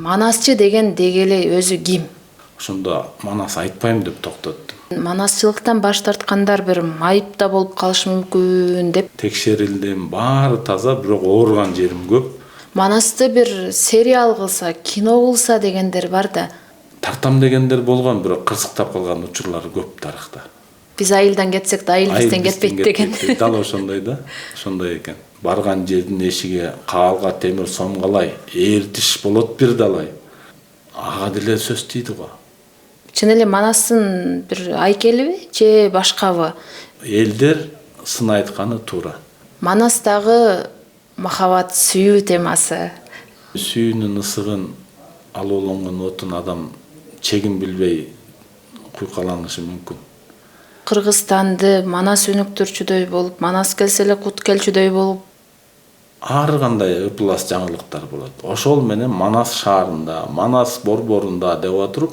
Манасчы деген дегеле өзү ким? Ошондо манас айтпайм деп токтоттум. Манасчылыктан баш тарткандар бир майып да болуп калышы мүмкүн деп. Текшерилдим, баары таза, бирок ооруган жерим көп. Манасты бир сериал кылса, кино кылса дегендер бар да. Тартам дегендер болгон, бирок кырсыктап калган учурлар көп тарыхта. Биз айылдан кетсек да айыл бизден кетпейт деген. Дал ошондой да, ошондой экен. Барган жердин эшиги каалга темир сомгалай, ээртиш болот бир далай. Ага деле сөз тийди го. Чын эле Манастын бир айкелиби же башкабы? Элдер сын айтканы туура. Манастагы махабат, сүйүү темасы. Сүйүүнүн ысыгын, алууланган отун адам чегин билбей куйкаланышы мүмкүн. Кыргызстанды Манас өнүктүрчүдөй болуп, Манас келсе эле кут келчүдөй болуп. Ар кандай ыплас жаңылыктар болот. Ошол менен Манас шаарында, Манас борборунда деп отуруп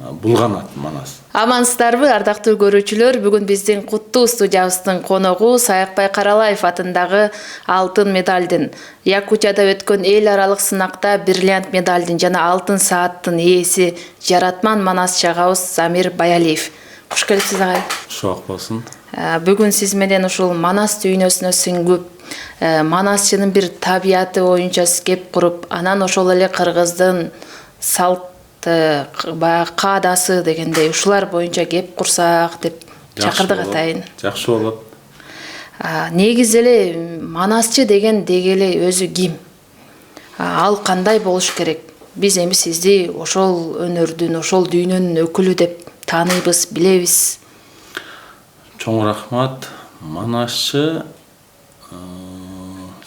булганат Манас. Амансыздарбы, ардактуу көрүүчүлөр? Бүгүн биздин куттуу студиябыздын коногу Саякбай Каралаев атындагы алтын медалдын, Якутияда өткөн эл аралык сынакта бриллиант медалдын жана алтын сааттын ээси жаратман манасчы агабыз Замир Баялиев. Куш келипсиз агай. Шок болсун. Бүгүн сиз менен ушул Манас дүйнөсүнө сиңгүп, манасчынын бир табияты боюнча кеп куруп, анан ошол эле кыргыздын салт каадасы дегендей ушулар боюнча кеп курсак деп чакырдык атайын. Жакшы болот. Негизи эле манасчы деген дегеле өзү ким? Ал кандай болуш керек? Биз эми сизди ошол өнөрдүн, ошол дүйнөнүн өкүлү деп тааныйбыз, билебиз. Чоң рахмат. Манасчы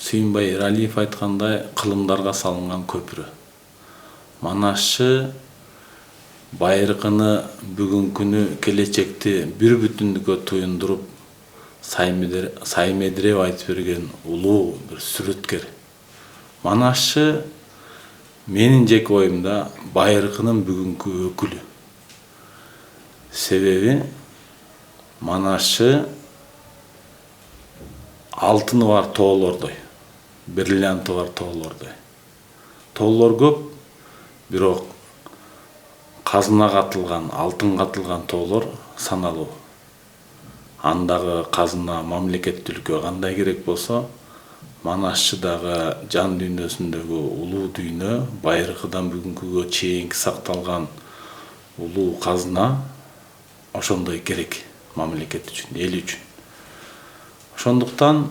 Сүйүнбай Эралиев айткандай кылымдарга салынган көпүрө. Манасчы байыркыны, бүгүнкүнү, келечекти бир бүтүндүккө туюндуруп, саймедирип айтып берген улуу бир сүрөткер. Манасчы менин жеке оюмда байыркынын бүгүнкү өкүлү. Себеби манасчы алтыны бар тоолордой, бриллианты бар тоолордой. Тоолор көп, бирок казына катылган, алтын катылган тоолор саналуу. Андагы казына мамлекеттүүлүккө кандай керек болсо, манасчыдагы жан дүйнөсүндөгү улуу дүйнө, байыркыдан бүгүнкүгө чейинки сакталган улуу казына ошондой керек мамлекет үчүн, эл үчүн. Ошондуктан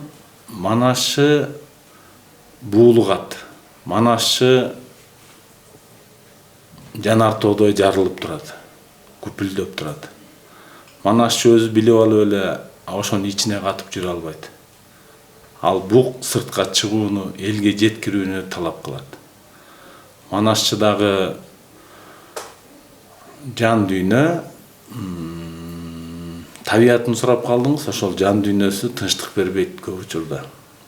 манасчы буулугат. Манасчы жанар тоодой жарылып турат, күпүлдөп турат. Манасчы өзү билип алып эле ошонун ичине катып жүрө албайт. Ал бук сыртка чыгууну, элге жеткирүүнү талап кылат. Манасчыдагы жан дүйнө табиятын сурап калдыңыз, ошол жан дүйнөсү тынчтык бербейт көп учурда.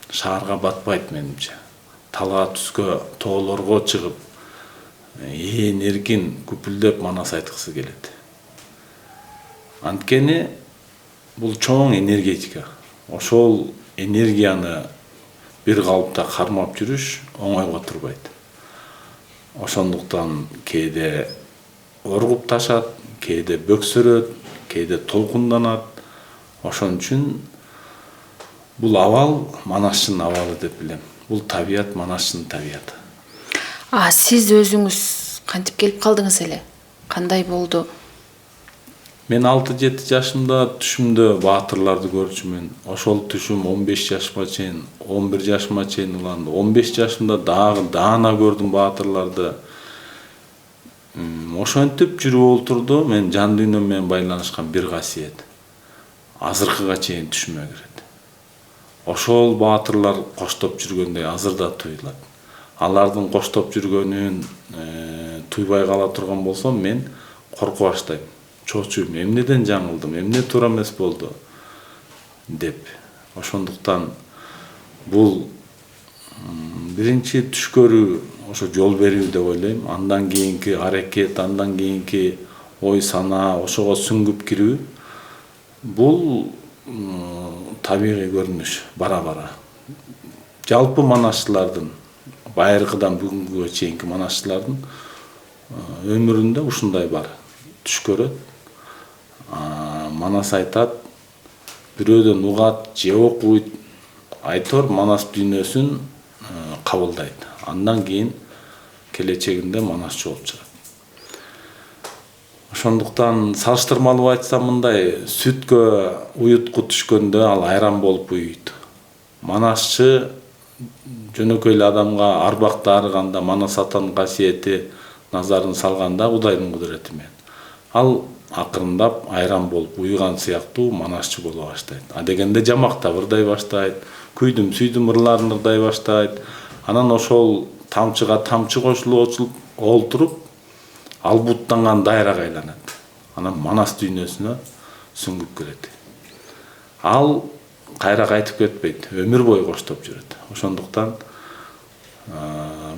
Шаарга батпайт менимче. Талга түскө, тоолорго чыгып, ээн эркин күпүлдөп манас айткысы келет. Анткени бул чоң энергетика. Ошол энергияны бир калыпта кармап жүрүш оңойго турбайт. Ошондуктан кээде оргуп ташат, кээде бөксөрөт, кээде толкунданат. Ошон үчүн бул абал манасчынын абалы деп билем. Бул табият манасчынын табияты. Сиз өзүңүз кантип келип калдыңыз эле? Кандай болду? Мен 6-7 жашымда түшүмдө баатырларды көрчүмүн. Ошол түшүм 15 жашыма чейин, 11 жашыма чейин уланды. 15 жашымда дагы даана көрдүм баатырларды. Ошентип жүрүп олтурду. Мен жан дүйнөм менен байланышкан бир касиет. Азыркыга чейин түшүмө кирет. Ошол баатырлар коштоп жүргөндөй азыр да туюлат. Алардын коштоп жүргөнүн туйбай кала турган болсом, мен коркуп баштайм. Чочуйм, эмнеден жаңылдым, эмне туура эмес болду деп. Ошондуктан бул биринчи түш көрүү, ошо жол берүү деп ойлойм. Андан кийинки аракет, андан кийинки ой санаа, ошого сүңгүп кирүү бул табигый көрүнүш бара-бара. Жалпы манасчылардын байыркыдан бүгүнгүгө чейинки манасчылардын өмүрүндө ушундай бар. Түш көрөт. Манас айтат, бирөөдөн угат же окуйт, айтор манас дүйнөсүн кабылдайт. Андан кийин келечегинде манасчы болуп чыгат. Ошондуктан салыштырмалуу айтсам мындай, сүткө уютку түшкөндө ал айран болуп уйуйт. Манасчы жөнөкөй эле адамга арбакты арыганда манас атанын касиети назарын салганда Кудайдын кудурети менен. Ал акырындап айран болуп уйган сыяктуу манасчы боло баштайт. Дегенде жамак да ырдай баштайт, күйдүм сүйдүм ырларын ырдай баштайт. Анан ошол тамчыга тамчы кошулуп олтуруп, ал буттанган дайрага айланат. Анан манас дүйнөсүнө сүңгүп кирет. Ал кайра кайтып кетпейт, өмүр бою коштоп жүрөт. Ошондуктан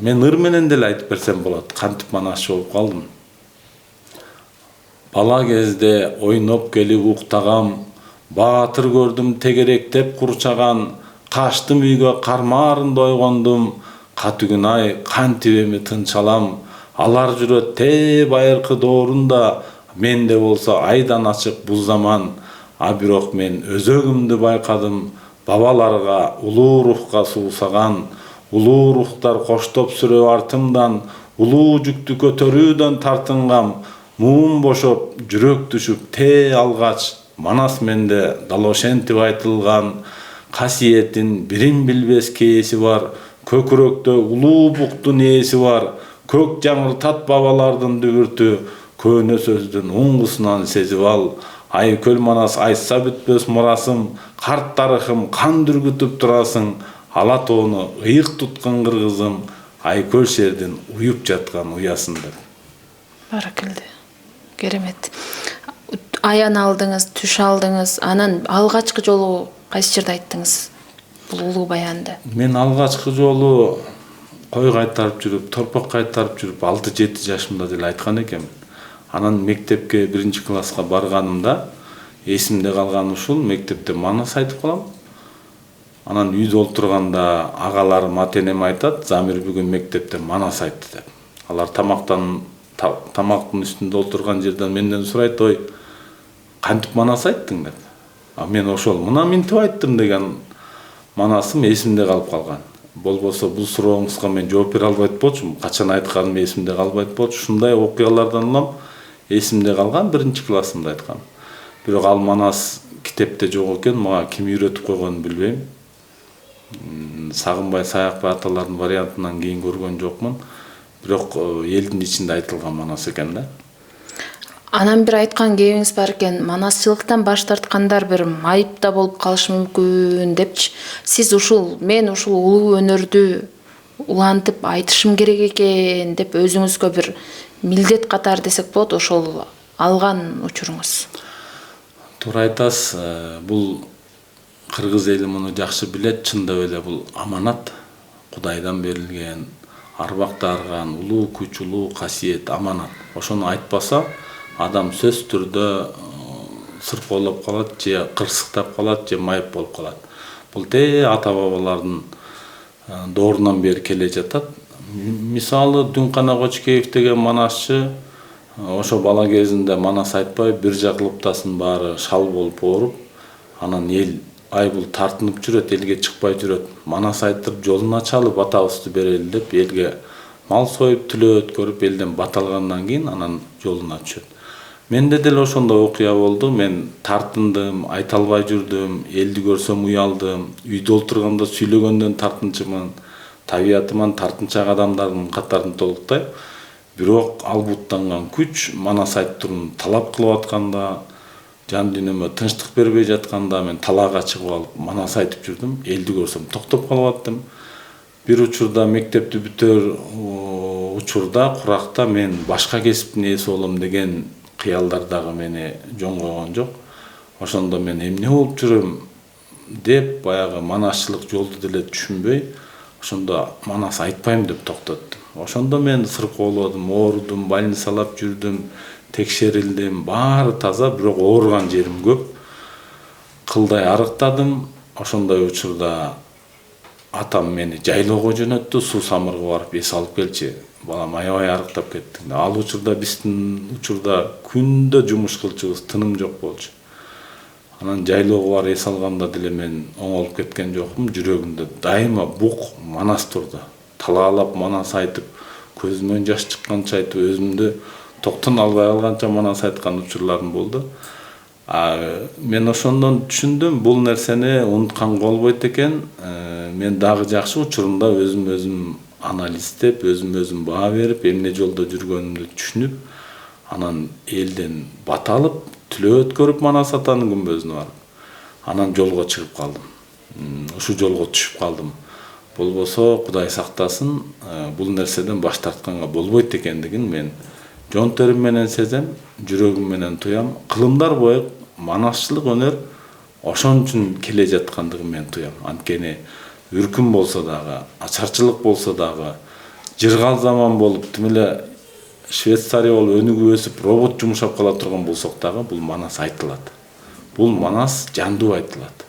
мен ыр менен деле айтып берсем болот, кантип манасчы болуп калдым. Бала кезде ойноп келип уктагам, баатыр көрдүм тегеректеп курчаган, качтым үйгө кармаарында ойгондум, катүгүн ай кантип эми тынч алам, алар жүрөт те байыркы доорунда, менде болсо айдан ачык бул заман, бирок мен өзөгүмдү байкадым, бабаларга улуу рухка суусаган, улуу рухтар коштоп сүрөп артымдан, улуу жүктү көтөрүүдөн тартынгам, муун бошоп, жүрөк түшүп те алгач, манас менде дал ошентип айтылган, касиетин бирин билбес кээси бар, көкүрөктө улуу буктун ээси бар, көк жаңыртат бабалардын дүгүртү, көөнө сөздүн уңгусунан сезип ал, ай көл манас айтса бүтпөс мурасым, карт тарыхым кан дүргүтүп турасың, ала тоону ыйык туткан кыргызым, ай көл шердин уюп жаткан уясында. Баракелде. Керемет. Аян алдыңыз, түш алдыңыз, анан алгачкы жолу кайсы жерде айттыңыз? Бул улуу баянды. Мен алгачкы жолу кой кайтарып жүрүп, торпок кайтарып жүрүп 6-7 жашымда деле айткан экенмин. Анан мектепке 1-класска барганымда эсимде калган ушул, мектепте манас айтып калам. Анан үйдө олтурганда агаларым, ата-энем айтат, Замир бүгүн мектепте манас айтты деп. Алар тамактын үстүндө олтурган жерден менден сурайт, ой, кантип манас айттың деп. Мен ошол мына минтип айттым деген манасым эсимде калып калган. Болбосо бул сурооңузга мен жооп бере албайт болчумун. Качан айтканым эсимде калбайт болчу. Ушундай окуялардан улам эсимде калган 1-классымда айткам. Бирок ал манас китепте жок экен, мага ким үйрөтүп койгонун билбейм. Сагынбай Саякбай аталардын вариантынан кийин көргөн жокмун. Бирок элдин ичинде айтылган манас экен да. Анан бир айткан кебиңиз бар экен, манасчылыктан баш тарткандар бир майыпта болуп калышы мүмкүн депчи. Сиз мен ушул улуу өнөрдү улантып айтышым керек экен деп өзүңүзгө бир милдет катары десек болот, ошол алган учуруңуз. Туура айтасыз, бул кыргыз эли муну жакшы билет, чындап эле бул аманат, Кудайдан берилген, арбакты арган улуу күч, улуу касиет, аманат. Ошону айтпаса, адам сөз түрдө сыркоолоп калат, же кырсыктап калат, же майып болуп калат. Бул те ата-бабалардын доорунан бери келе жатат. Мисалы Дүнкана Кочкеев деген манасчы ошо бала кезинде манас айтпай бир жак лыптасын баары шал болуп ооруп, анан эл ай бул тартынып жүрөт, элге чыкпай жүрөт. Манас айтып жолун ачалы, батабызды берели деп элге мал союп, түлөө өткөрүп, элден бат алгандан кийин анан жолуна түшөт. Менде деле ошондой окуя болду. Мен тартындым, айта албай жүрдүм, элди көрсөм уялдым, үйдө олтурганда сүйлөгөндөн тартынчымын, табиятыман тартынчак адамдардын катарын толуктайм. Бирок ал буттанган күч манас айтып талап кылып атканда, жан дүйнөмө тынчтык бербей жатканда мен талаага чыгып алып манас айтып жүрдүм. Элди көрсөм токтоп калып аттым. Бир учурда мектепти бүтөр учурда куракта мен башка кесиптин ээси болом деген кыялдар дагы мени жөн койгон жок. Ошондо мен эмне болуп жүрөм деп баягы манасчылык жолду деле түшүнбөй, ошондо манас айтпайм деп токтоттум. Ошондо мен сыркоолодум, оорудум, больницалап жүрдүм, текшерилдим, баары таза, бирок ооруган жерим көп. Кылдай арыктадым. Ошондой учурда атам мени жайлоого жөнөттү, суу самырга барып эс алып келчи. Балам аябай арыктап кеттиң. Ал учурда биздин учурда күндө жумуш кылчубуз, тыным жок болчу. Анан жайлоого барып эс алганда деле мен оңолуп кеткен жокмун. Жүрөгүмдө дайыма бук Манас турду. Талаалап Манас айтып, көзүмөн жаш чыкканча айтып, өзүмдү токтон албай калганча Манас айткан учурларым болду. Мен ошондон түшүндүм, бул нерсени унутканга болбойт экен. Мен дагы жакшы учурунда өзүм анализдеп, өзүм баа берип, эмне жолдо жүргөнүмдү түшүнүп, анан элден бата алып, түлөө өткөрүп Манас атанын күмбөзүнө барып, анан жолго чыгып калдым. Ушу жолго түшүп калдым. Болбосо Кудай сактасын, бул нерседен баш тартканга болбойт экендигин мен жон терим менен сезем, жүрөгүм менен туям. Кылымдар бою манасчылык өнөр ошон үчүн келе жаткандыгын мен туям. Анткени үркүм болсо дагы, ачарчылык болсо дагы, жыргал заман болуп, тим эле Швейцария болуп өнүгүп өсүп, робот жумшап кала турган болсок дагы, бул Манас айтылат. Бул Манас жандуу айтылат.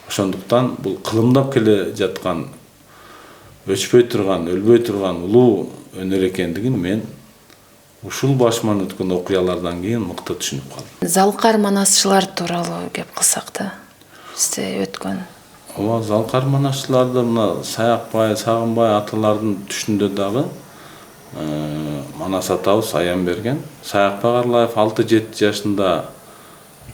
Ошондуктан бул кылымдап келе жаткан, өчпөй турган, өлбөй турган улуу өнөр экендигин мен ушул башыман өткөн окуялардан кийин мыкты түшүнүп калдым. Залкар манасчылар тууралуу кеп кылсак да. Бизде өткөн. Ооба, залкар манасчыларды мына Саякбай, Сагынбай аталардын түшүндө дагы Манас атабыз аян берген. Саякбай Карлаев 6-7 жашында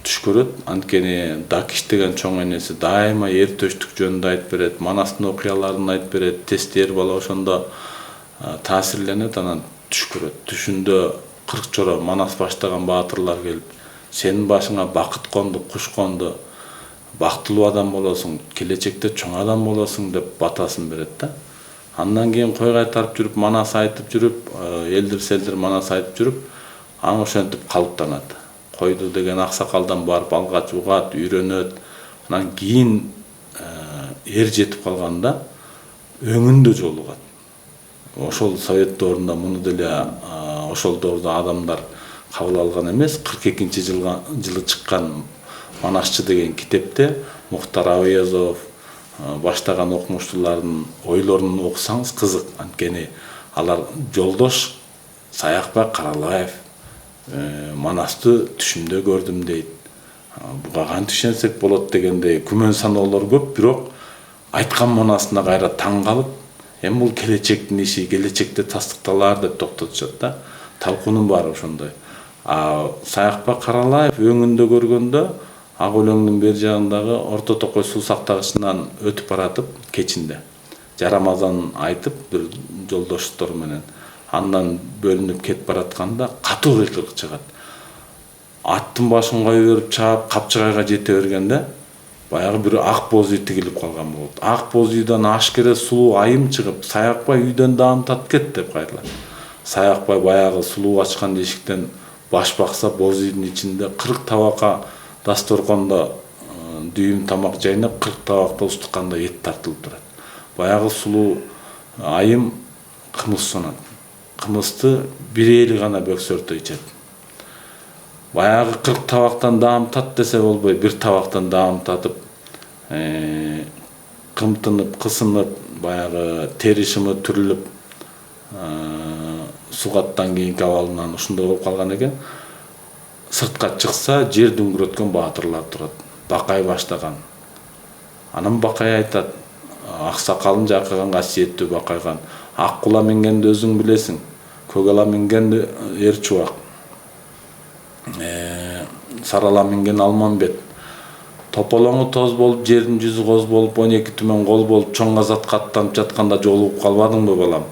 түш көрөт. Анткени Дакиш деген чоң энеси дайыма эр төштүк жөнүндө айтып берет, Манастын окуяларын айтып берет. Тестер бала ошондо таасирленет, анан түш көрөт. Түшүндө 40 чора Манас баштаган баатырлар келип, сенин башыңа бакыт конду, куш конду, бактылуу адам болосуң, келечекте чоң адам болосуң деп батасын берет да. Андан кийин кой кайтарып жүрүп, Манас айтып жүрүп, элдир-селдир Манас айтып жүрүп, аң ошентип калыптанат. Койду деген аксакалдан барып алгач угат, үйрөнөт. Анан кийин эр жетип калганда өңүндө жолугат. Ошол совет доорунда муну деле ошол доорда адамдар кабыл алган эмес. 42-жылы чыккан Манасчы деген китепте Мухтар Абыезов баштаган окумуштуулардын ойлорун окусаңыз кызык. Анткени алар жолдош Саякбай Каралаев Манасты түшүмдө көрдүм дейт. Буга кантип ишенсек болот дегендей күмөн саноолор көп, бирок айткан Манасына кайра таң калып, эми бул келечектин иши, келечекте тастыкталар деп токтотушат да. Талкуунун баары ошондой. Саякбай Каралаев өңүндө көргөндө ак өлөңдүн бер жагындагы Орто Токой суу сактагычынан өтүп баратып кечинде жарамазан айтып бир жолдоштор менен андан бөлүнүп кетип баратканда катуу кыйкырык чыгат. Аттын башын кое берип чаап Капчыгайга жете бергенде баягы бир ак боз үй тигилип калган болот. Ак боз үйдөн ашкере сулуу айым чыгып, Саякбай үйдөн даамтат кет деп кайрылат. Саякбай баягы сулуу ачкан эшиктен баш бакса, боз үйдүн ичинде 40 табакка дасторкондо дүйүм тамак жайнап, 40 табакта устукканда эт тартылып турат. Баягы сулуу айым кымыз сонат. Кымызды бир эли гана бөксөртө ичет. Баягы 40 табактан даамтат десе болбой, бир табактан даамтатып, кымтынып, кысынып, баягы тери шымы түрүлүп, сугаттан кийинки абалынан ушундай болуп калган экен. Сыртка чыкса, жер дүңгүрөткөн баатырлар турат. Бакай баштаган. Анан Бакай айтат, аксакалын жакыган касиеттүү Бакайган, ак кула мингенди өзүң билесиң, көк ала мингенди эр чубак. Сарала минген Алманбет. Тополоңу тоз болуп, жердин жүзү коз болуп, 12 түмөн кол болуп, чоң азатка аттанып жатканда жолугуп калбадыңбы балам?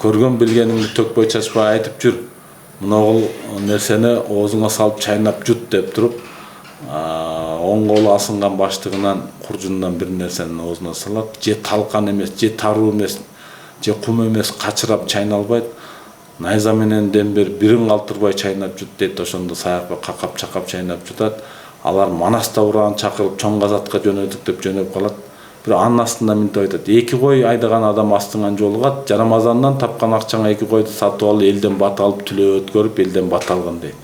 Көргөн билгениңди төкпөй чачпай айтып жүр. Мына нерсени оозуңа салып чайнап жут деп туруп, оң колу асынган баштыгынан куржундан бир нерсени оозуна салат, же талкан эмес, же таруу эмес, же кум эмес качырап чайналбайт. Найза менен дембер бирин калтырбай чайнап жут дейт. Ошондо Саякбай какап чакап чайнап жутат. Алар Манаста ураган чакырып чоң казатка жөнөдүк деп жөнөп калат. Бир анын астында мынтип айтат: 2 кой айдаган адам астыңан жолугат, жарамазандан тапкан акчаңа 2 койду сатып алып, элден бата алып, түлөө өткөрүп, элден бата алган дейт.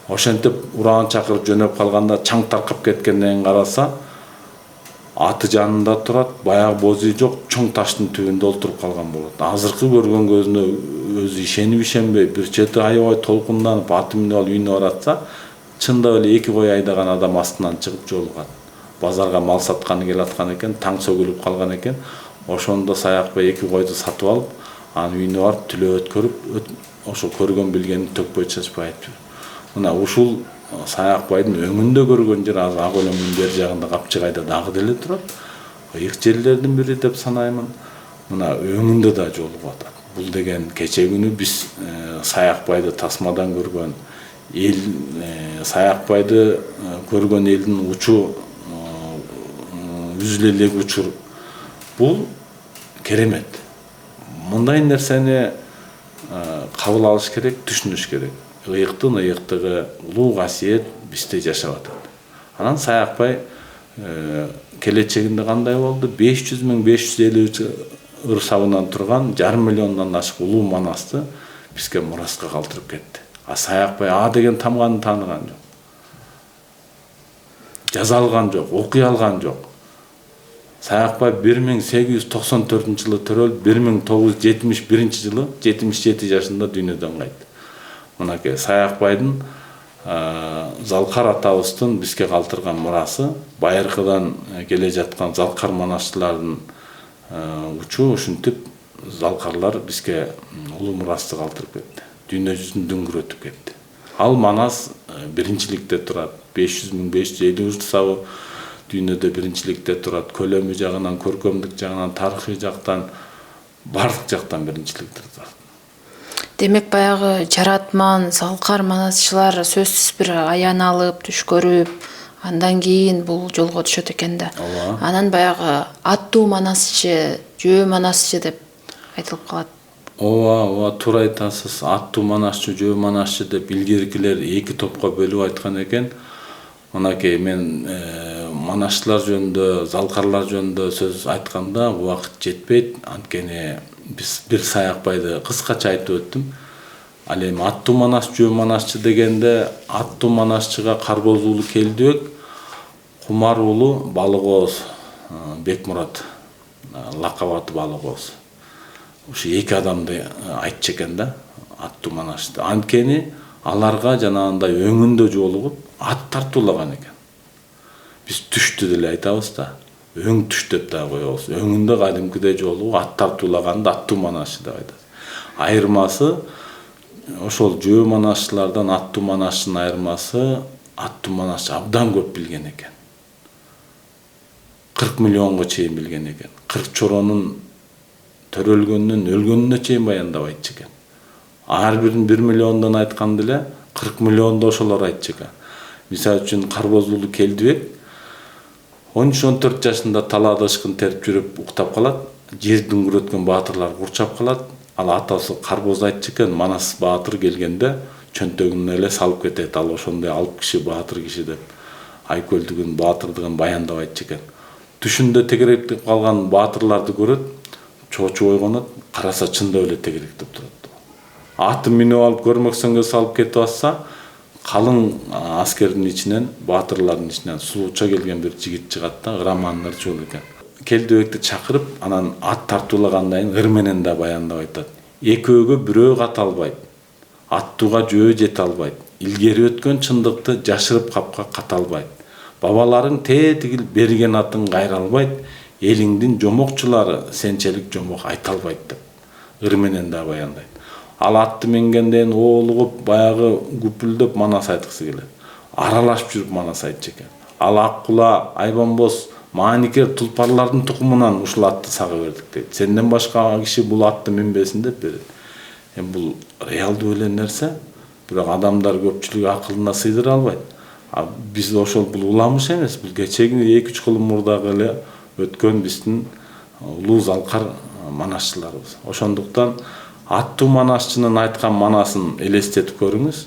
Ошентип ураган чакырып жөнөп калганда чаң таркап кеткенден караса, аты жанында турат, баягы боз үй жок, чоң таштын түбүндө олтуруп калган болот. Азыркы көргөн көзүнө өзү ишенип ишенбей, бир чети аябай толкунданып, аты менен алып үйүнө баратса, чындап эле 2 кой айдаган адам астынан чыгып жолугат. Базарга мал сатканы келаткан экен, таң сөгүлүп калган экен. Ошондо Саякбай 2 койду сатып алып, анын үйүнө барып түлөө өткөрүп, ошо көргөн билгенин төкпөй чачпай айтып. Мына ушул Саякбайдын өңүндө көргөн жер азыр ак өлөмдүн бер жагында Капчыгайда дагы деле турат. Ыйык жерлердин бири деп санаймын. Мына өңүндө да жолугуп атат. Бул деген кече күнү биз Саякбайды тасмадан көргөн эл, Саякбайды көргөн элдин учу үзүлө элек учур. Бул керемет. Мындай нерсени кабыл алыш керек, түшүнүш керек. Ыйыктын ыйыктыгы, улуу касиет бизде жашап атат. Анан Саякбай келечегинде кандай болду? 500 000, 550 ыр сабынан турган 1,5 миллиондон ашык улуу манасты бизге мураска калтырып кетти. А Саякбай А деген тамганы тааныган жок. Жаза алган жок, окуй алган жок. Саякбай 1894 жылы төрөлүп, 1971 жылы 77 жашында дүйнөдөн кайтты. Мынакей Саякбайдын Залкар атабыздын бизге калтырган мурасы, байыркыдан келе жаткан Залкар манасчылардын учу ушинтип Залкарлар бизге улуу мурасты калтырып кетти. Дүйнө жүзүн дүңгүрөтүп кетти. Ал манас биринчиликте турат. 500 000, 550 ыр сабы дүйнөдө биринчиликте турат. Көлөмү жагынан, көркөмдүк жагынан, тарыхый жактан, бардык жактан биринчиликте турат. Демек баягы жаратман, Залкар манасчылар сөзсүз бир аян алып, түш көрүп, андан кийин бул жолго түшөт экен да. Анан баягы аттуу манасчы, жөө манасчы деп айтылып калат. Ооба, туура айтасыз. Аттуу манасчы, жөө манасчы деп илгеркилер 2 топко бөлүп айткан экен. Мынакей мен манасчылар жөнүндө, Залкарлар жөнүндө сөз айтканда убакыт жетпейт. Анткени биз бир Саякбайды кыскача айтып өттүм. Ал эми аттуу манас, жөө манасчы дегенде аттуу манасчыга Карбоз уулу Келдибек, Кумар уулу Балыгооз Бекмурат, лакап аты Балыгооз. Ушу 2 адамды айтчу экен да, аттуу манасчы. Анткени аларга жанагындай өңүндө жолугуп ат тартуулаган экен. Биз түштү деле айтабыз да, өң түш деп да коебуз. Өңүндө кадимкидей жолугуп ат тартуулаганды аттуу манасчы деп айтат. Айырмасы ошол жөө манасчылардан аттуу манасчынын айырмасы, аттуу манасчы абдан көп билген экен. 40 миллионго чейин билген экен. 40 чоронун төрөлгөндөн өлгөнүнө чейин баяндап айтчу экен. Ар бирин 1 миллиондон айтканда эле 40 миллионду ошолор айтчу экен. Мисалы үчүн Карбоз уулу Келдибек 13-14 жашында талаада ышкын терип жүрүп уктап калат. Жер дүңгүрөткөн баатырлар курчап калат. Ал атасы Карбоз айтчу экен, Манас баатыр келгенде чөнтөгүнө эле салып кетет. Ал ошондой алып киши, баатыр киши деп айкөлдүгүн, баатырдыгын баяндап айтчу экен. Түшүндө тегеректеп калган баатырларды көрөт, чоочу ойгонот, караса чындап эле тегеректеп турат. Атын минип алып көрмөксөнгө салып кетип атса, калың аскердин ичинен, баатырлардын ичинен сулууча келген бир жигит чыгат да, ырамандар чогул экен. Келдибекти чакырып, анан ат тартуулагандан кийин ыр менен да баяндап айтат. Экөөгө бирөө ката албайт. Аттууга жөө жете албайт. Илгери өткөн чындыкты жашырып капка ката албайт. Бабаларың тетигил берген атын кайра албайт. Элиңдин жомокчулары сенчелик жомок айта албайт деп. Ыр менен да баяндайт. Ал атты мингенден оолугуп, баягы күпүлдөп манас айткысы келет. Аралашып жүрүп манас айтчу экен. Ал Аккула, Айбанбоз, Maanikер тулпарлардын тукумунан ушул атты сага бердик дейт. Сенден башка киши бул атты минбесин деп берет. Эми бул реалдуу эле нерсе, бирок адамдар көпчүлүгү акылына сыйдыра албайт. Биз ошол бул уламыш эмес, бул кечеги 2-3 кылым мурдагы эле өткөн биздин улуу Залкар манасчыларыбыз. Ошондуктан аттуу манасчынын айткан манасын элестетип көрүңүз.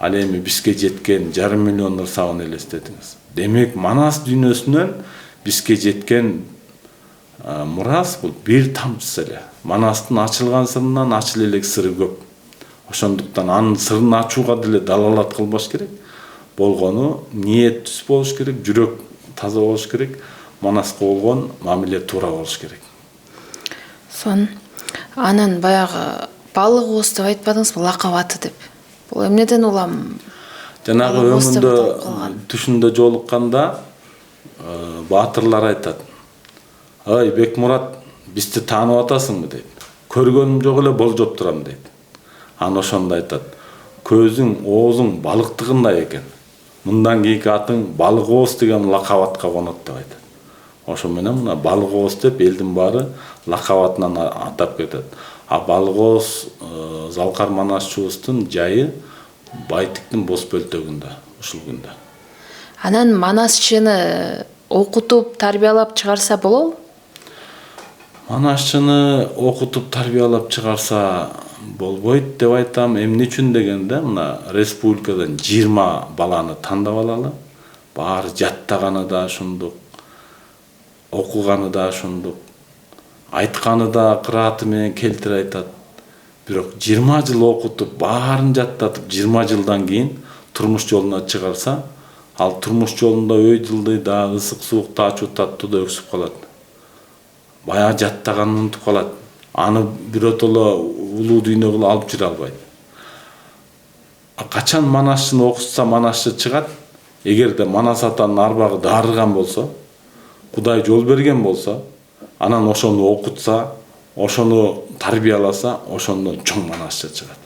Ал эми бизге жеткен 1,5 миллион ыр сабын элестетиңиз. Демек, манас дүйнөсүнөн бизге жеткен мурас бул бир тамчысы эле. Манастын ачылган сырынан ачыл элек сыры көп. Ошондуктан анын сырын ачууга деле далалат кылбаш керек. Болгону ниет түз болуш керек, жүрөк таза болуш керек. Манаска болгон мамиле туура болуш керек. Анан баягы балык ооз деп айтпадыңызбы, лакап аты деп. Бул эмнеден улам? Жанагы Балык ооз деп өңүндө аталып калган. түшүндө жолукканда баатырлар айтат: "Ай Бекмурат, бизди таанып атасыңбы?" дейт. "Көргөнүм жок эле, болжоп турам" дейт. Аны ошондо айтат: "Көзүң, оозуң балыктыгындай экен. Мындан кийинки атың балык ооз деген лакап атка конот" деп айтат. Ошо менен мына балык ооз деп элдин баары лакап атынан атап кетет. А балык ооз Залкар Манасчыбыздын жайы Байтиктин Боз Бөлтөгүндө, ушул күндө. Анан Манасчыны окутуп, тарбиялап чыгарса болобу? Манасчыны окутуп, тарбиялап чыгарса болбойт деп айтам. Эмне үчүн дегенде, мына республикадан 20 баланы тандап алалы. Баары жаттаганы да ошондук, окуганы да ошондук, айтканы да кырааты менен келтире айтат. Бирок 20 жыл окутуп, баарын жаттатып, 20 жылдан кийин турмуш жолуна чыгарса, ал турмуш жолунда өй жылдыйда, ысык суукта, ачуу таттууда өксүп калат. Баягы жаттаганын унутуп калат. Аны биротоло улуу дүйнөгө алып жүрө албайт. Качан Манасчыны окутса Манасчы чыгат, эгерде Манас атанын арбагы дарыган болсо, Кудай жол берген болсо, анан ошону окутса, ошону тарбияласа, ошондон чоң Манасчы чыгат.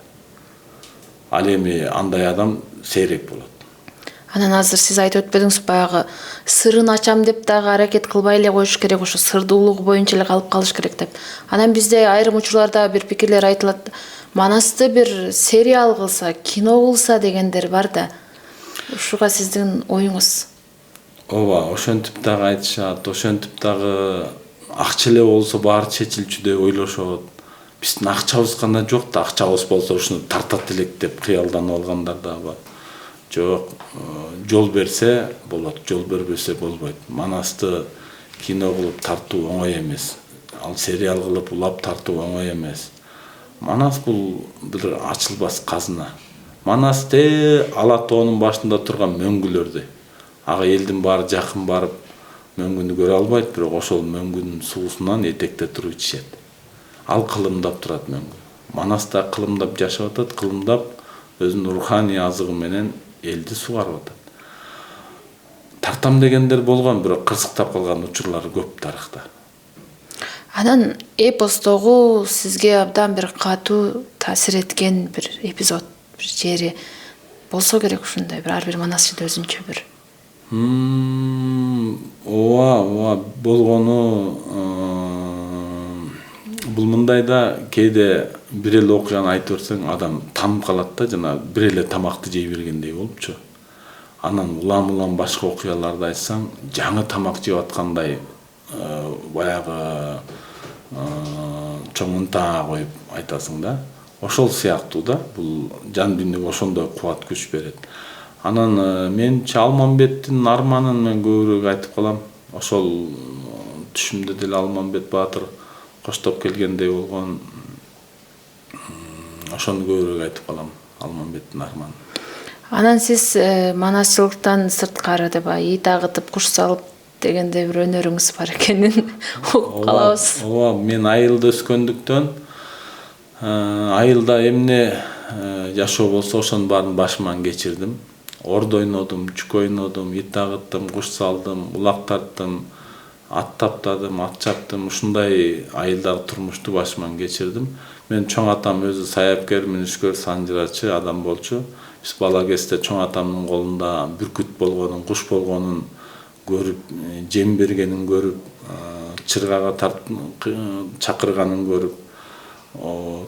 Ал эми андай адам сейрек болот. Анан азыр сиз айтып өтпөдүңүз, баягы сырын ачам деп дагы аракет кылбай эле коюш керек, ошо сырдуулугу боюнча эле калып калыш керек деп. Анан бизде айрым учурларда бир пикирлер айтылат, Манасты бир сериал кылса, кино кылса дегендер бар да. Ушуга сиздин оюңуз? Ооба, ошентип дагы айтышат, ошентип дагы акча эле болсо баары чечилчү деп ойлошот. Биздин акчабыз гана жок да, акчабыз болсо ушуну тартат элек деп кыялданып алгандар да бар. Жок, жол берсе болот, жол бербесе болбойт. Манасты кино кылып тартуу оңой эмес. Ал сериал кылып улап тартуу оңой эмес. Манас бул бир ачылбас казына. Манас Ала тоонун башында турган мөңгүлөрдү. Ага элдин баары жакын барып мөңгүнү көрө албайт, бирок ошол мөңгүнүн суусунан этекте туруп ичет. Ал кылымдап турат мөңгү. Манас да кылымдап жашап атат, кылымдап өзүнүн руханий азыгы менен элди сугарып атат. Тартам дегендер болгон, бирок кырсыктап калган учурлары көп тарыхта. Анан эпостогу сизге абдан бир катуу таасир эткен бир эпизод, бир жери болсо керек ушундай, ар бир Манасчыда өзүнчө бир. Ооба, болгону бул мындай да, кээде бир эле окуяны айтып берсең, адам танып калат да, жана бир эле тамакты жей бергендей болупчу. Анан улам башка окуяларды айтсаң, жаңы тамак жеп аткандай баягы чоң ынтаа коюп айтасың да. Ошол сыяктуу да, бул жан дүйнөгө ошондой кубат күч берет. Анан менче Алмамбеттин арманын мен көбүрөөк айтып калам. Ошол түшүмдө деле Алмамбет баатыр коштоп келгендей болгон. Ошону көбүрөөк айтып калам, Алмамбеттин арманын. Анан сиз манасчылыктан сырткары деп ит агытып, куш салып дегенде бир өнөрүңүз бар экенин угуп калабыз. Ооба, мен айылда өскөндүктөн айылда эмне жашоо болсо ошонун баарын башыман кечирдим. Ордо ойнодум, чүк ойнодум, ит агыттым, куш салдым, улак тарттым, ат таптадым, ат чаптым. Ушундай айылдагы турмушту башыман кечирдим. Мен чоң атам өзү саяпкер, мүнүшкөр, санжырачы адам болчу. Биз бала кезде чоң атамдын колунда бүркүт болгонун, куш болгонун көрүп, жем бергенин көрүп, чыргага чакырганын көрүп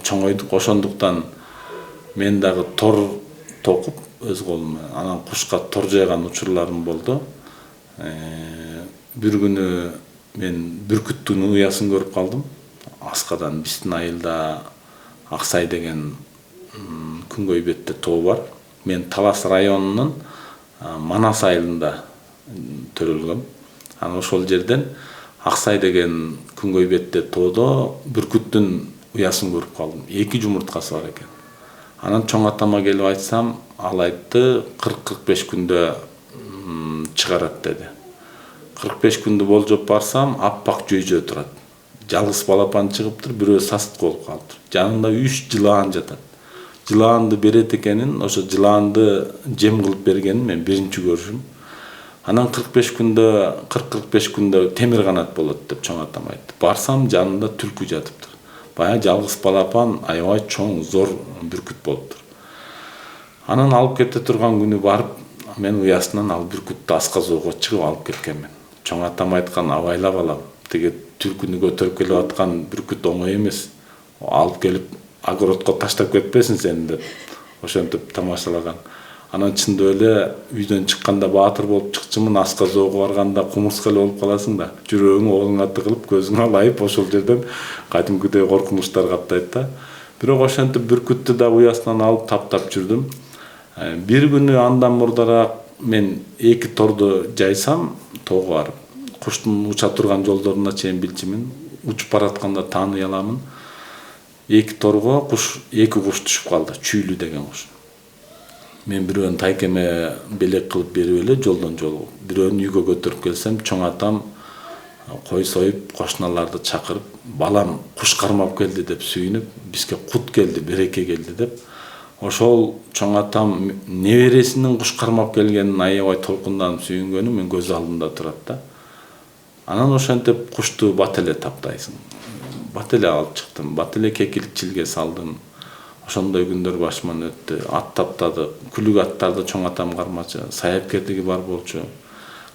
чоңойдук. Ошондуктан мен дагы тор токуп өз колум менен анан кушка тор жайган учурларым болду. Бир күнү мен бүркүттүн уясын көрүп калдым. Аскадан биздин айылда Аксай деген күнгөй бетте тоо бар. Мен Талас районунун Манас айылында төрөлгөм. Анан ошол жерден Аксай деген күнгөй бетте тоодо бүркүттүн уясын көрүп калдым. 2 жумурткасы бар экен. Анан чоң атама келип айтсам, ал айтты 40-45 күндө чыгарат деди. 45 күндө болжоп барсам, аппак жөйжө турат. Жалгыз балапан чыгыптыр, бирөө сасык болуп калыптыр. Жанында 3 жылаан жатат. Жылаанды берет экенин, ошо жылаанды жем кылып бергенин мен биринчи көрүшүм. Анан 40-45 күндө темир канат болот деп чоң атам айтты. Барсам жанында түлкү жатыптыр. Баягы жалгыз балапан аябай чоң, зор бүркүт болуптур. Анан алып кете турган күнү барып, мен уясынан ал бүркүттү асказоого чыгып алып кеткенмин. Чоң атам айткан, абайлап алам. Теге түлкүнү көтөрүп келип аткан бүркүт оңой эмес. Алып келип огородко таштап кетпесин сени деп ошентип тамашалаган. Анан чындап эле үйдөн чыкканда баатыр болуп чыкчымын, асказоого барганда кумурска эле болуп каласың да. Жүрөгүң оолуңа тыгылып, көзүңө алайып, ошол жерден кадимкидей коркунучтар каптайт да. Бирок ошентип бүркүттү да уясынан алып таптап жүрдүм. Бир күнү андан мурдараак мен 2 торду жайсам, тоого барып, куштун уча турган жолдоруна чейин билчимин. Учуп баратканда тааный аламын. 2 торго 2 куш түшүп калды, чүйлү деген куш. Мен бирөөнү тайкеме белек кылып берип эле жолдон жолго. Бирөөнү үйгө көтөрүп келсем, чоң атам кой союп, кошуналарды чакырып, балам куш кармап келди деп сүйүнүп, бизге кут келди, береке келди деп. Ошол чоң атам небересинин куш кармап келгенин аябай толкунданып сүйүнгөнү мен көз алдымда турат да. Анан ошентип кушту бат эле таптайсың. Бат эле алып чыктым, бат эле кекилчилге салдым. Ошондой күндөр башыман өттү. Ат таптадык, күлүк аттарды чоң атам кармачы, саяпкерлиги бар болчу.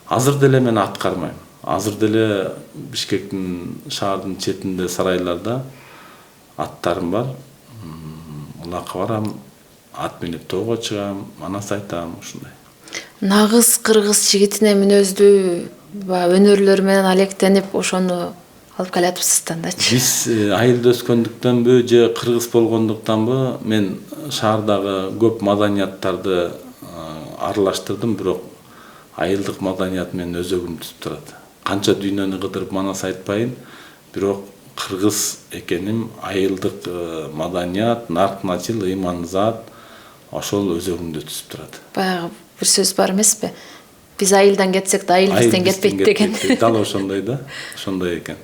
Азыр деле мен ат кармайм. Азыр деле Бишкектин шаардын четинде сарайларда аттарым бар. Улакка барам, ат минип тоого чыгам, манас айтам, ушундай. Нагыз кыргыз жигитине мүнөздүү өнөрлөр менен алектенип ошону алып келатыпсыздан дачы. Биз айылда өскөндүктөнбү же кыргыз болгондуктанбы мен шаардагы көп маданияттарды аралаштырдым, бирок айылдык маданият менен өзөгүн түзүп турат. Канча дүйнөнү кыдырып манас айтпайын, бирок кыргыз экеним, айылдык маданият, нарк начил, ыйман-зат ошол өзөгүндү түзүп турат. Баягы бир сөз бар эмеспи? Биз айылдан кетсек да айыл бизден кетпейт деген. Дал ошондой да, ошондой экен.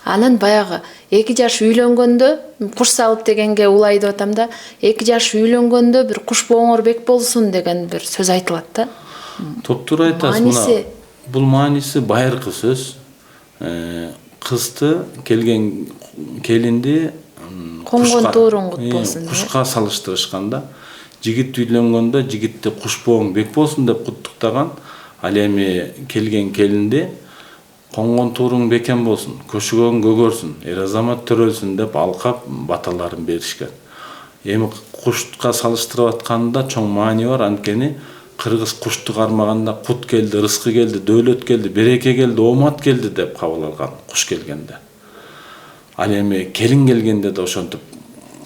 Анан баягы 2 жаш үйлөнгөндө, куш салып дегенге улай деп атам да, 2 жаш үйлөнгөндө бир куш бооңор бек болсун деген бир сөз айтылат да. Топтура айтасыз, мына бул мааниси байыркы сөз. Кызды келген келинди коңгон тууруң кут болсун деп. Кушка салыштырышканда, жигит үйлөнгөндө жигитти куш бооң бек болсун деп куттуктаган, ал эми келген келинди коңгон тууруң бекен болсун, көшөгөң көгөрсүн, эр азамат төрөлсүн деп алкап баталарын беришкен. Эми кушка салыштырып атканда чоң маани бар, анткени кыргыз кушту кармаганда кут келди, рызкы келди, дөөлөт келди, береке келди, оомат келди деп кабыл алган куш келгенде. Ал эми келин келгенде да ошентип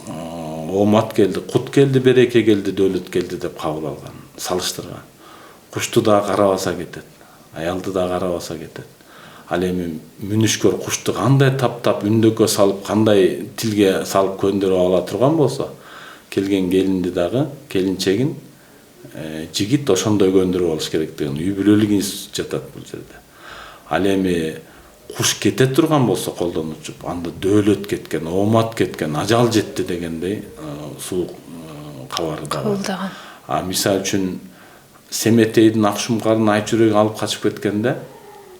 оомат келди, кут келди, береке келди, дөөлөт келди деп кабыл алган, салыштырган. Кушту да карабаса кетет, аялды да карабаса кетет. Ал эми мүнүшкөр кушту кандай таптап, үндөккө салып, кандай тилге салып көндүрүп ала турган болсо, келген келинди дагы, келинчегин жигит ошондой көндүрүп алыш керек деген үй бүлөлүк институт жатат бул жерде. Ал эми куш кете турган болсо колдон учуп, анда дөөлөт кеткен, оомат кеткен, ажал жетти дегендей сулуу кабары да бар. Мисалы үчүн Семетейдин Акшумкарын Айчүрөк алып качып кеткенде,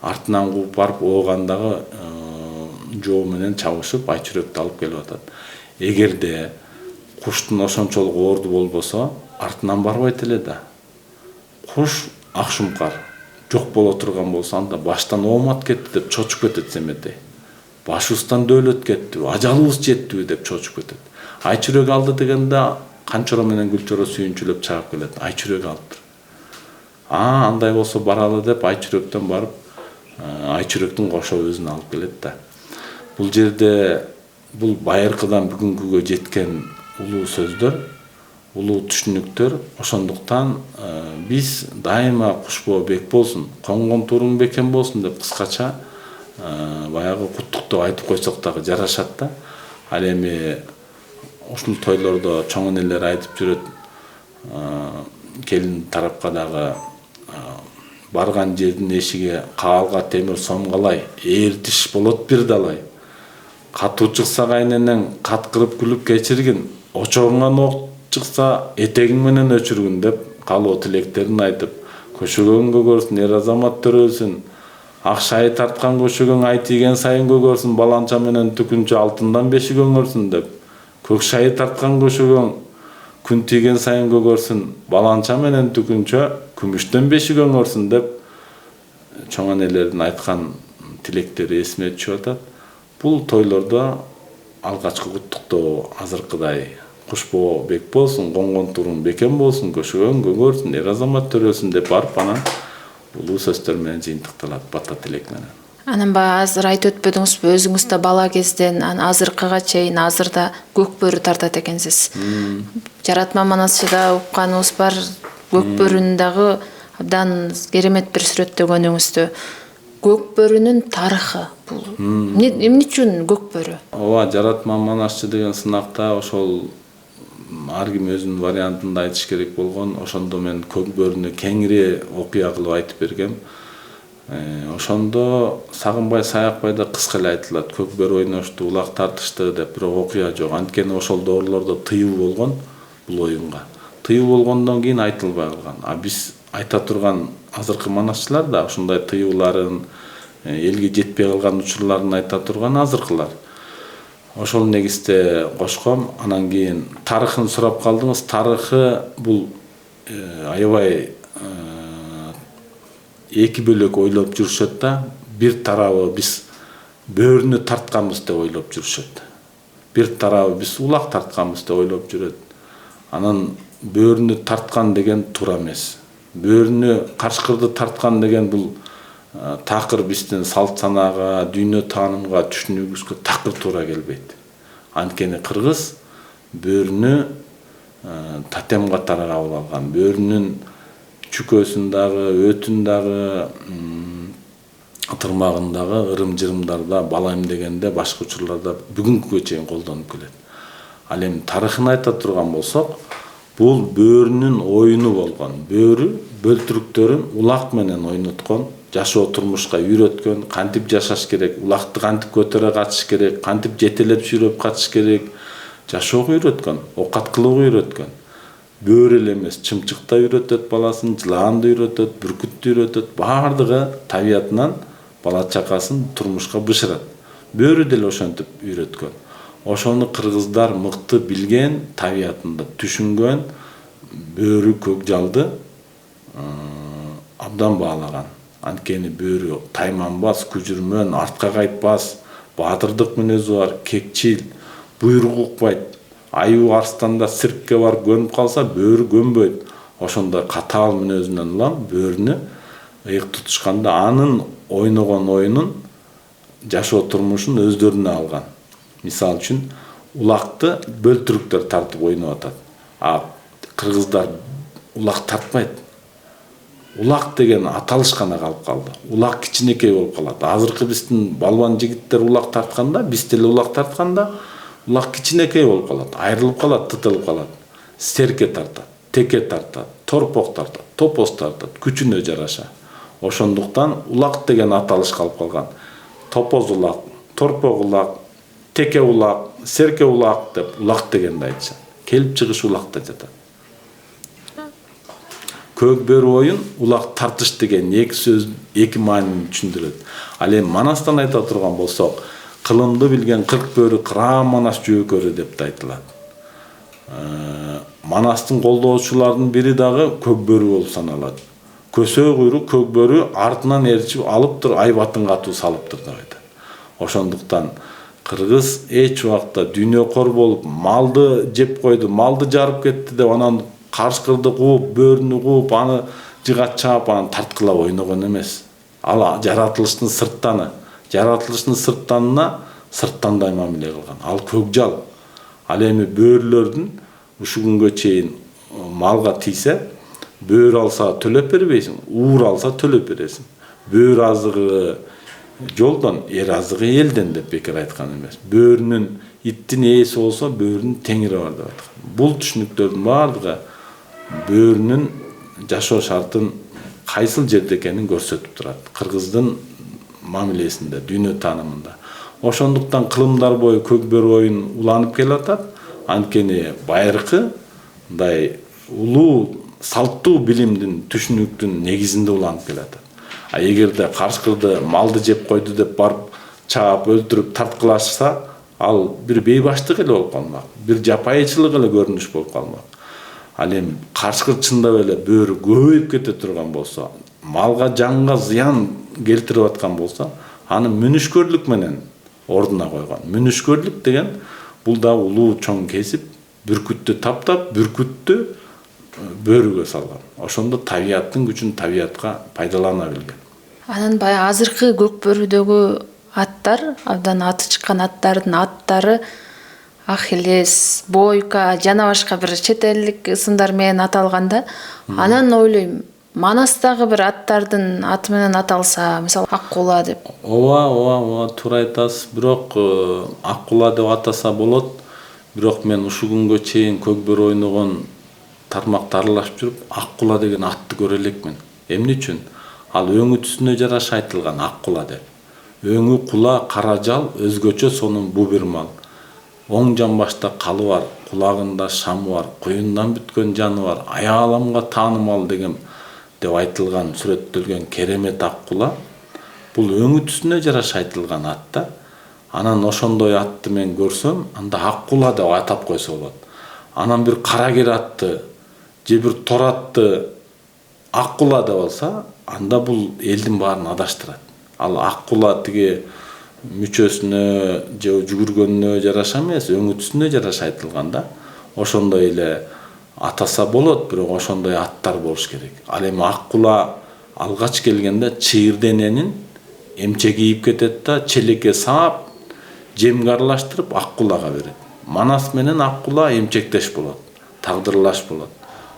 артынан кууп барып оогандагы жоо менен чабышып Айчүрөктү алып келип атат. Эгерде куштун ошончолук оорду болбосо, артынан барбайт эле да. Куш Акшумкар жок боло турган болсо, анда баштан оомат кетти деп чочуп кетет Семетей. Башыбыздан дөөлөт кеттиби, ажалыбыз жеттиби деп чочуп кетет. Айчүрөк алды дегенде Канчоро менен Гүлчоро сүйүнчүлөп чыгып келет. Айчүрөк алыптыр. Андай болсо баралы деп Айчүрөктөн барып, Айчүрөктүн кошо өзүн алып келет да. Бул жерде бул байыркыдан бүгүнкүгө жеткен улуу сөздөр, улуу түшүнүктөр. Ошондуктан биз дайыма куш боо бек болсун, коңгон тууруң бекен болсун деп кыскача баягы куттуктап айтып койсок дагы жарашат да. Ал эми ушул тойлордо чоң энелер айтып жүрөт, келин тарапка дагы барган жердин эшиге каалга темир сомголай, эртиш болот бир далай. Катуу чыкса кайненең каткырып күлүп кечиргин, очогуңан ок чыкса этегиң менен өчүргүн деп калоо тилектерин айтып, көшөгөң көгөрсүн, эр азамат төрөлсүн, акчайы тарткан көшөгөң ай тийген сайын көгөрсүн, баланча менен түкүнчө алтындан бешик өңөрсүн деп, көк шайы тарткан көшөгөң күн тийген сайын көгөрсүн, баланча менен түкүнчө күмүштөн бешик өңөрсүн деп чоң энелердин айткан тилектери эсиме түшүп атат. Бул тойлордо алгачкы куттуктоо азыркыдай кушбоо бек болсун, коңгон турун бекем болсун, көшөгөң көгөрсүн, эр азамат төрөлсүн деп барып анан улуу сөздөр менен жыйынтыкталат бата тилек менен. Анан баягы азыр айтып өтпөдүңүзбү, өзүңүз да бала кезден азыркыга чейин азырда көк бөрү тартат экенсиз. Жаратма манасчыда укканыбыз бар, көк бөрүнүн дагы абдан керемет бир сүрөттөгөнүңүздү. Көк бөрүнүн тарыхы бул эмне үчүн көк бөрү? Ооба, жаратма манасчы деген сынакта ошол ар ким өзүнүн вариантында айтыш керек болгон. Ошондо мен көк бөрүнү кеңири окуя кылып айтып бергем. Ошондо Сагынбай Саякбайда кыска эле айтылат, көк бөрү ойношту, улак тартышты деп, бирок окуя жок. Анткени ошол доорлордо тыюу болгон бул оюнга. Тыюу болгондон кийин айтылбай калган. А биз айта турган азыркы манасчылар да ушундай тыюуларын, элге жетпей калган учурларын айта турган азыркылар. Ошол негизде кошком. Анан кийин тарыхын сурап калдыңыз. Тарыхы бул аябай эки бөлөк ойлоп жүрүшөт да. Бир тарабы биз бөрүнү тартканбыз деп ойлоп жүрүшөт. Бир тарабы биз улак тартканбыз деп ойлоп жүрөт. Анан бөрүнү тарткан деген туура эмес. Бөрүнү качкырды тарткан деген бул такыр биздин салт санаага, дүйнө таанымга, түшүнүгүбүзгө такыр туура келбейт. Анткени кыргыз бөрүнү тотем катары кабыл алган. Бөрүнүн чүкөсүн дагы, өтүн дагы, тырмагын дагы ырым-жырымдарда, бала эмдегенде, башка учурларда бүгүнкүгө чейин колдонуп келет. Ал эми тарыхын айта турган болсок, бул бөрүнүн оюну болгон. Бөрү бөлтүрүктөрүн улак менен ойноткон, жашоо турмушка үйрөткөн, кантип жашаш керек, улакты кантип көтөрө катыш керек, кантип жетелеп сүйрөп катыш керек, жашоого үйрөткөн, оокат кылууга үйрөткөн. Бөрү эле эмес, чымчык да үйрөтөт баласын, жылаанды үйрөтөт, бүркүттү үйрөтөт, баардыгы табиятынан бала чакасын турмушка бышырат. Бөрү деле ошентип үйрөткөн. Ошону кыргыздар мыкты билген, табиятында түшүнгөн, бөрү көк жалды абдан баалаган. Анткени бөрү тайманбас, күжүрмөн, артка кайтпас, баатырдык мүнөзү бар, кекчил, буйрук укпайт. Аюу арстанда сиркке барып көнүп калса, бөрү көнбөйт. Ошондой катаал мүнөзүнөн улам бөрүнү ыйык тутушканда анын ойногон оюнун жашоо турмушун өздөрүнө алган. Мисал үчүн улакты бөлтүрүктөр тартып ойноп атат. А кыргыздар улак тартпайт. Улак деген аталыш гана калып калды. Улак кичинекей болуп калат. Азыркы биздин балбан жигиттер улак тартканда, биз деле улак тартканда, улак кичинекей болуп калат, айрылып калат, тытылып калат. Серке тартат, теке тартат, торпок тартат, топоз тартат, күчүнө жараша. Ошондуктан улак деген аталыш калып калган. Топоз улак, торпок улак, теке улак, серке улак деп улак дегенди айтышат. Келип чыгыш улакта жатат. Көк бөрү оюн улак тартыш деген эки сөз, эки маанини түшүндүрөт. Ал эми манастан айта турган болсок, кылымды билген 40 бөрү кыраан манас жөөкөрү деп да айтылат. Манастын колдоочуларынын бири дагы көк бөрү болуп саналат. Көсөө куйрук көк бөрү артынан ээрчип алып тур, айбатын катуу салып тур деп айтат. Ошондуктан кыргыз эч убакта дүйнөкор болуп, малды жеп койду, малды жарып кетти деп анан карышкырды кууп, бөрүнү кууп, аны жыгат чаап, анан тарткылап ойногон эмес. Ал жаратылыштын сырттаны. Жаратылыштын сырттанына сырттандай мамиле кылган. Ал көкжал. Ал эми бөөрүлөрдүн ушу күнгө чейин малга тийсе, бөөр алса төлөп бербейсиң, уур алса төлөп бересиң. Бөөр азыгы жолдон, эр азыгы элден деп бекер айткан эмес. Бөөрүнүн иттин ээси болсо, бөөрүнүн теңири бар деп айткан. Бул түшүнүктөрдүн баардыгы бөөрүнүн жашоо шартын кайсыл жерде экенин көрсөтүп турат. Кыргыздын мамилесинде, дүйнө таанымында. Ошондуктан кылымдар бою көк бөрү оюн уланып келатат. Анткени байыркы мындай улуу салттуу билимдин, түшүнүктүн негизинде уланып келатат. А эгерде карышкырды малды жеп койду деп барып чаап өлтүрүп тарткылашса, ал бир бейбаштык эле болуп калмак, бир жапайычылык эле көрүнүш болуп калмак. Ал эми карышкыр чындап эле бөөрү көбөйүп кете турган болсо, малга, жанга зыян келтирип аткан болсо, аны мүнүшкөрлүк менен ордуна койгон. Мүнүшкөрлүк деген бул да улуу чоң кесип, бүркүттү таптап, бүркүттү бөөрүгө салган. Ошондо табияттын күчүн табиятка пайдалана билген. Анан баягы азыркы көк бөрүдөгү аттар, абдан аты чыккан аттардын аттары Ахиллес, Бойка жана башка бир чет элдик ысымдар менен аталганда, анан ойлойм, Манастагы бир аттардын аты менен аталса, мисалы Аккула деп. Ооба, туура айтасыз. Бирок Аккула деп атаса болот. Бирок мен ушул күнгө чейин көк бөрү ойногон тармакты аралашып жүрүп, Аккула деген атты көрө элекмин. Эмне үчүн? Ал өңү түсүнө жараша айтылган Аккула деп. Өңү кула, кара жал, өзгөчө сонун бу бир мал. Оң жамбашта калы бар, кулагында шамы бар, куюндан бүткөн жаны бар, аяламга таанымал деген деп айтылган, сүрөттөлгөн керемет Аккула. Бул өңү түсүнө жараша айтылган ат да. Анан ошондой атты мен көрсөм, анда Аккула деп атап койсо болот. Анан бир карагер атты, же бир тор атты Аккула деп алса, анда бул элдин баарын адаштырат. Ал Аккула тиги мүчөсүнө же жүгүргөнүнө жараша эмес, өңү түсүнө жараша айтылган да. Ошондой эле атаса болот, бирок ошондой аттар болуш керек. Ал эми Аккула алгач келгенде чыйыр дененин эмче кийип кетет да, челекке саап, жемге аралаштырып Аккулага берет. Манас менен Аккула эмчектеш болот, тагдырлаш болот.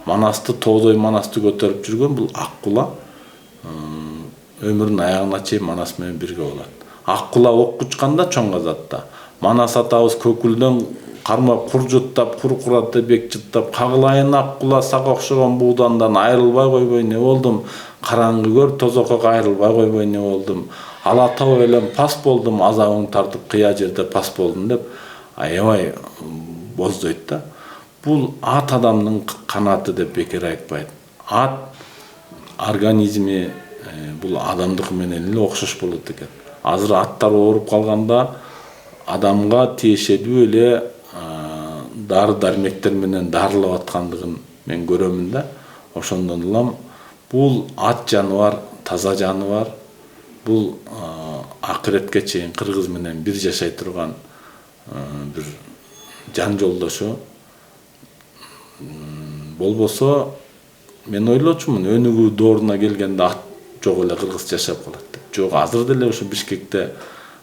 Манасты, тоодой Манасты көтөрүп жүргөн бул Аккула өмүрүнүн аягына чейин Манас менен бирге болот. Аккула ок учканда чоң казатта. Манас атабыз көкүлдөн кармап, кур жуттап, кур кураты бек жыттап, кагылайын Аккула сага окшогон буудандан айрылбай койбой не болдум, караңгы көр тозокко кайрылбай койбой не болдум, ала тау элем пас болдум, азабың тартып кыя жерде пас болдум деп аябай боздойт да. Бул ат адамдын канаты деп бекер айтпайт. Ат организми бул адамдыкы менен эле окшош болот экен. Азыр аттар ооруп калганда адамга тиешелүү эле дары дармектер менен дарылап аткандыгын мен көрөмүн да. Ошондон улам бул ат жаны бар, таза жаны бар. Бул акыретке чейин кыргыз менен бир жашай турган бир жан жолдошу. Болбосо мен ойлочумун, өнүгүү дооруна келгенде ат жок эле кыргыз жашап калат деп. Жок, азыр деле ушу Бишкекте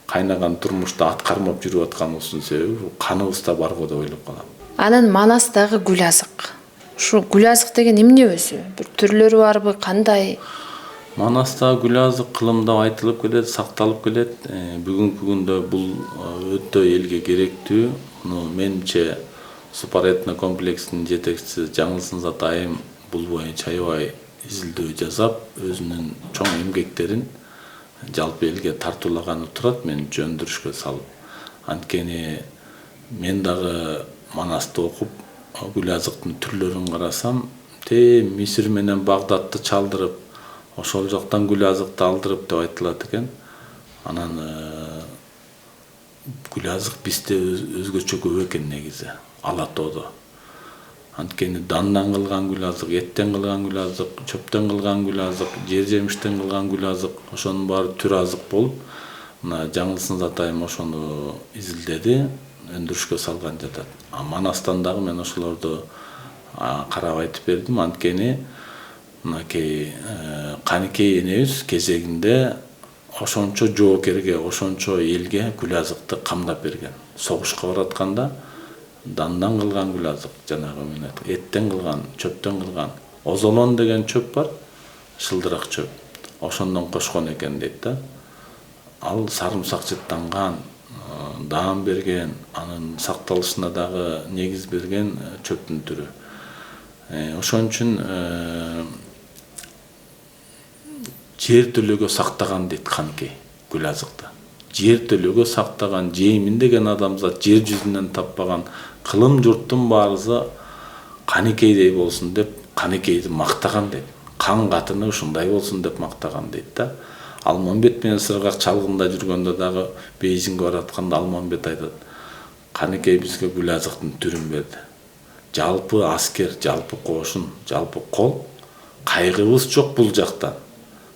кайнаган турмушта ат кармап жүрүп атканыбыздын себеби каныбызда бар го деп ойлоп калам. Анан Манастагы гүл азык. Ушу гүл азык деген эмне өзү? Бир түрлөрү барбы, кандай? Манастагы гүл азык кылымдап айтылып келет, сакталып келет. Бүгүнкү күндө бул өтө элге керектүү. Менимче Супар этно комплексинин жетекчиси Жаңылсын Затайым бул боюнча аябай изилдөө жасап, өзүнүн чоң эмгектерин жалпы элге тартуулаганы турат, мени жөндүрүшкө салып. Анткени мен дагы Манасты окуп, гүл азыктын түрлөрүн карасам, Мисир менен Багдадты чалдырып, ошол жактан гүл азыкты алдырып деп айтылат экен. Анан гүл азык бизде өзгөчө көп экен негизи. Ала тоодо. Анткени дандан кылган гүл азык, эттен кылган гүл азык, чөптөн кылган гүл азык, жер жемиштен кылган гүл азык, ошонун баары түр азык болуп, мына Жаңылсын Затайым ошону изилдеди, өндүрүшкө салган жатат. Манастан дагы мен ошолорду карап айтып бердим, анткени мынакей Каныкей энебиз кезегинде ошончо жоокерге, ошончо элге гүл азыкты камдап берген. Согушка баратканда дандан кылган гүл азык, жанагы эттен кылган, чөптөн кылган. Озолон деген чөп бар, шылдырак чөп. Ошондон кошкон экен дейт да. Ал сарымсак жыттанган, даам берген, анын сакталышына дагы негиз берген чөптүн түрү. Ошон үчүн жер төлөгө сактаган дейт Каныкей Гүлазыкта. Жер төлөгө сактаган, жеймин деген адамзат жер жүзүнөн таппаган кылым журттун баарысы Каныкейдей болсун деп Каныкейди мактаган дейт. Кан катыны ушундай болсун деп мактаган дейт да. Алмамбет менен Сыргак чалгында жүргөндө дагы Бейжиңге баратканда Алмамбет айтат: Каныкей бизге Гүлазыктын түрүн берди. Жалпы аскер, жалпы кошун, жалпы кол, кайгыбыз жок бул жактан.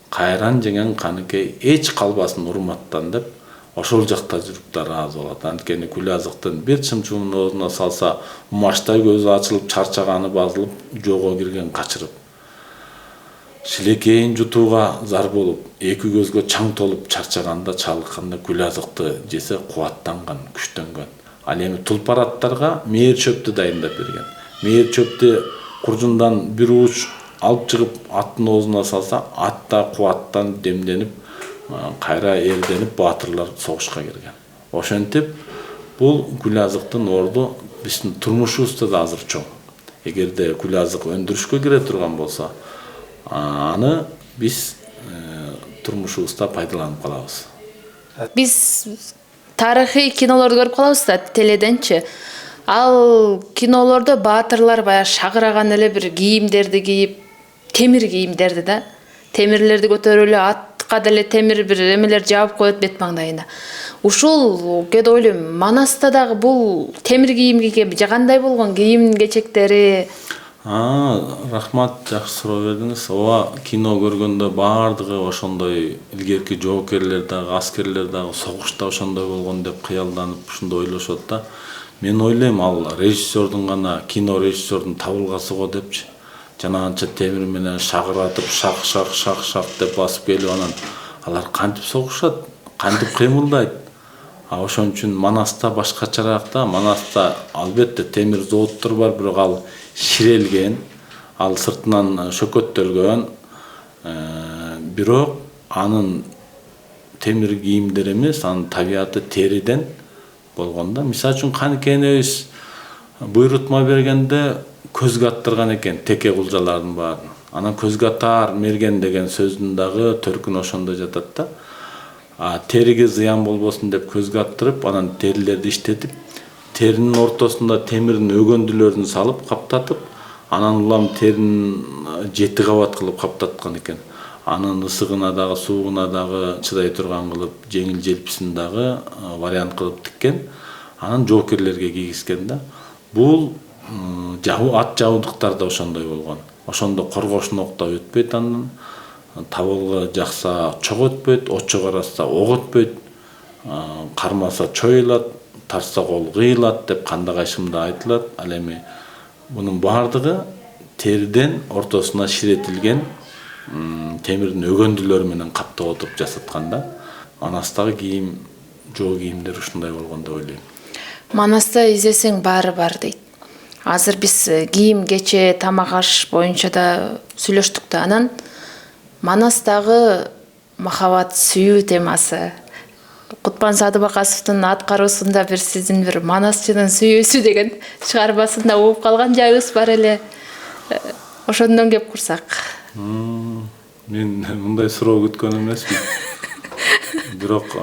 Кайран жеген Каныкей эч калбасын урматтан деп ошол жакта жүрүп да ыраазы болот. Анткени Гүлазыктын бир чымчуунун оозуна салса, умаштай көзү ачылып, чарчаганы басылып, жоого кирген качырып. Шилекейин жутууга зар болуп, эки көзгө чаң толуп чарчаганда чалыкканда Гүлазыкты жесе кубаттанган, күчтөнгөн. Ал эми тулпар аттарга мээр чөптү дайындап берген. Мээр чөптү куржундан бир ууч алып чыгып аттын оозуна салса, ат да кубаттан демденип, кайра эрденип баатырлар согушка кирген. Ошентип бул Гүлазыктын орду биздин турмушубузда да азыр чоң. Эгерде Гүлазык өндүрүшкө кире турган болсо, аны биз турмушубузда пайдаланып калабыз. Биз тарыхый кинолорду көрүп калабыз да, теледенчи. Ал кинолордо баатырлар баягы шагыраган эле бир кийимдерди кийип, темир кийимдерди да. Темирлерди көтөрүп эле атка деле темир бир эмелер жаап коет бет маңдайына. Ушул кеде ойлойм, Манаста дагы бул темир кийим кийген кандай болгон кийим кечектери? Рахмат, жакшы суроо бердиңиз. Ооба, кино көргөндө баардыгы ошондой илгерки жоокерлер дагы, аскерлер дагы согушта ошондой болгон деп кыялданып, ушундай ойлошот да. Мен ойлойм, ал режиссердун гана, кино режиссердун табылгасы го депчи. Жанагынча темир менен шагыратып, шак деп басып келип, анан алар кантип согушат, кантип кыймылдайт. Ошон үчүн Манаста башкачараак да. Манаста албетте темир заводдор бар, бирок ал ширелген, ал сыртынан шөкөттөлгөн. Бирок анын темир кийимдер эмес, анын табияты териден болгондо. Мисалы үчүн Каныкей энебиз буйрутма бергенде көзгө аттырган экен теке кулжалардын баарын. Анан көзгө атар мерген деген сөздүн дагы төркүнү ошондо жатат да. Териге зыян болбосун деп көзгө аттырып, анан терилерди иштетип, теринин ортосунда темирдин өгөндүлөрүн салып каптатып, анан улам теринин 7 кабат кылып каптаткан экен. Анын ысыгына дагы, суугуна дагы чыдай турган кылып, жеңил желписин дагы вариант кылып тиккен. Анан жоокерлерге кийгизген да. Бул ат жабдыктар да ошондой болгон. Ошондо коргошун окто өтпөйт, андан табылгы жакса чок өтпөйт, очо караса ок өтпөйт, кармаса чоюлат, тарса кол кыйылат деп канда кайшымда айтылат. Ал эми бунун баардыгы териден ортосуна ширетилген темирдин өгөндүлөрү менен каптап отуруп жасаткан да. Манастагы кийим, жоо кийимдер ушундай болгон деп ойлойм. Манаста издесең баары бар дейт. Азыр биз кийим, кече, тамак аш боюнча да сүйлөштүк да. Анан Манастагы махабат, сүйүү темасы. Кутман Садыбакасовдун аткаруусунда бир сиздин бир манасчынын сүйүүсү деген чыгармасында угуп калган жайыбыз бар эле. Ошондон кеп курсак. Мен мындай суроо күткөн эмесмин. Бирок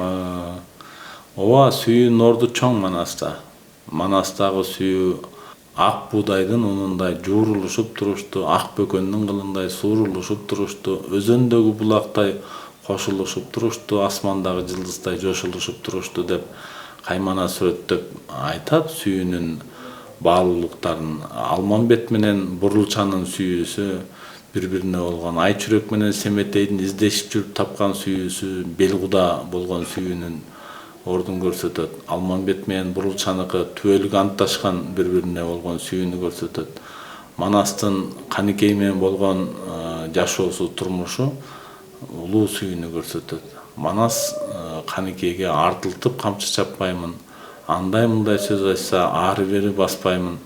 ооба, сүйүүнүн орду чоң Манаста. Манастагы сүйүү ак буудайдын унундай жуурулушуп турушту, ак бөкөндүн кылындай suurулушуп турушту, өзөндөгү булактай кошулушуп турушту, асмандагы жылдыздай жошулушуп турушту деп каймана сүрөттөп айтат сүйүүнүн баалуулуктарын. Алмамбет менен Бурулчанын сүйүүсү бири-бирине болгон, Айчүрөк менен Семетейдин издешип жүрүп тапкан сүйүүсү Белгуда болгон сүйүүнүн ордун көрсөтөт. Алмамбет менен Бурулчаныкы түбөлүк антташкан бири-бирине болгон сүйүүнү көрсөтөт. Манастын Каныкей менен болгон жашоосу, турмушу улуу сүйүүнү көрсөтөт. Манас Каныкейге артылтып камчы чаппаймын, андай мындай сөз айтса ары бери баспаймын,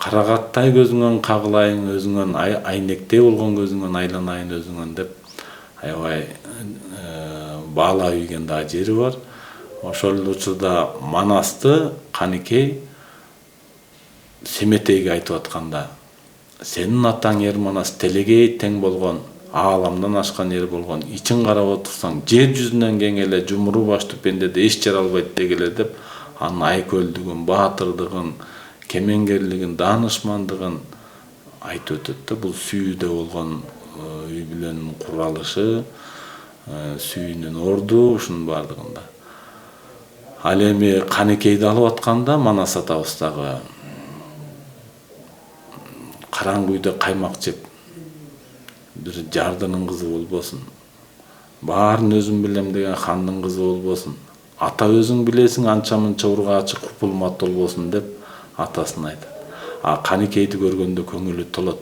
карагаттай көзүңөн кагылайын, өзүңөн айнектей болгон көзүңөн айланайын өзүңөн деп аябай баалап ийген дагы жери бар. Ошол учурда Манасты Каныкей Семетейге айтып атканда, сенин атаң Ер Манас телегей тең болгон ааламдан ашкан эл болгон, ичин карап отурсаң жер жүзүнөн кең эле жумуру баштуу пендеде эч жара албайт дегеле деп анын айкөлдүгүн, баатырдыгын, кемеңгерлигин, даанышмандыгын айтып өтөт да. Бул сүйүүдө болгон үй бүлөнүн куралышы, сүйүүнүн орду, ушунун баардыгында. Ал эми Каныкейди алып атканда Манас атабыз дагы караңгы үйдө каймак жеп бир жардынын кызы болбосун, баарын өзүм билем деген хандын кызы болбосун, ата өзүң билесиң анча мынча ургаачы купулмат болбосун деп атасына айтат. А Каныкейди көргөндө көңүлү толот.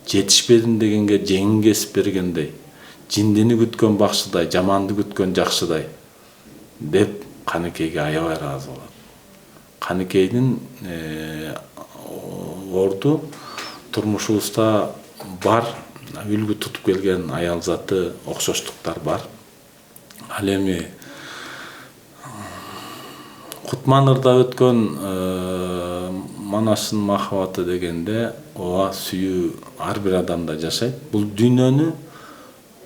Жетишпедим дегенге жеңин кесип бергендей, жиндини күткөн бакшыдай, жаманды күткөн жакшыдай деп Каныкейге аябай ыраазы болот. Каныкейдин орду турмушубузда бар, үлгү тутуп келген аял заты, окшоштуктар бар. Ал эми Кутманырда өткөн Манастын махабаты дегенде ооба сүйүү ар бир адамда жашайт. Бул дүйнөнү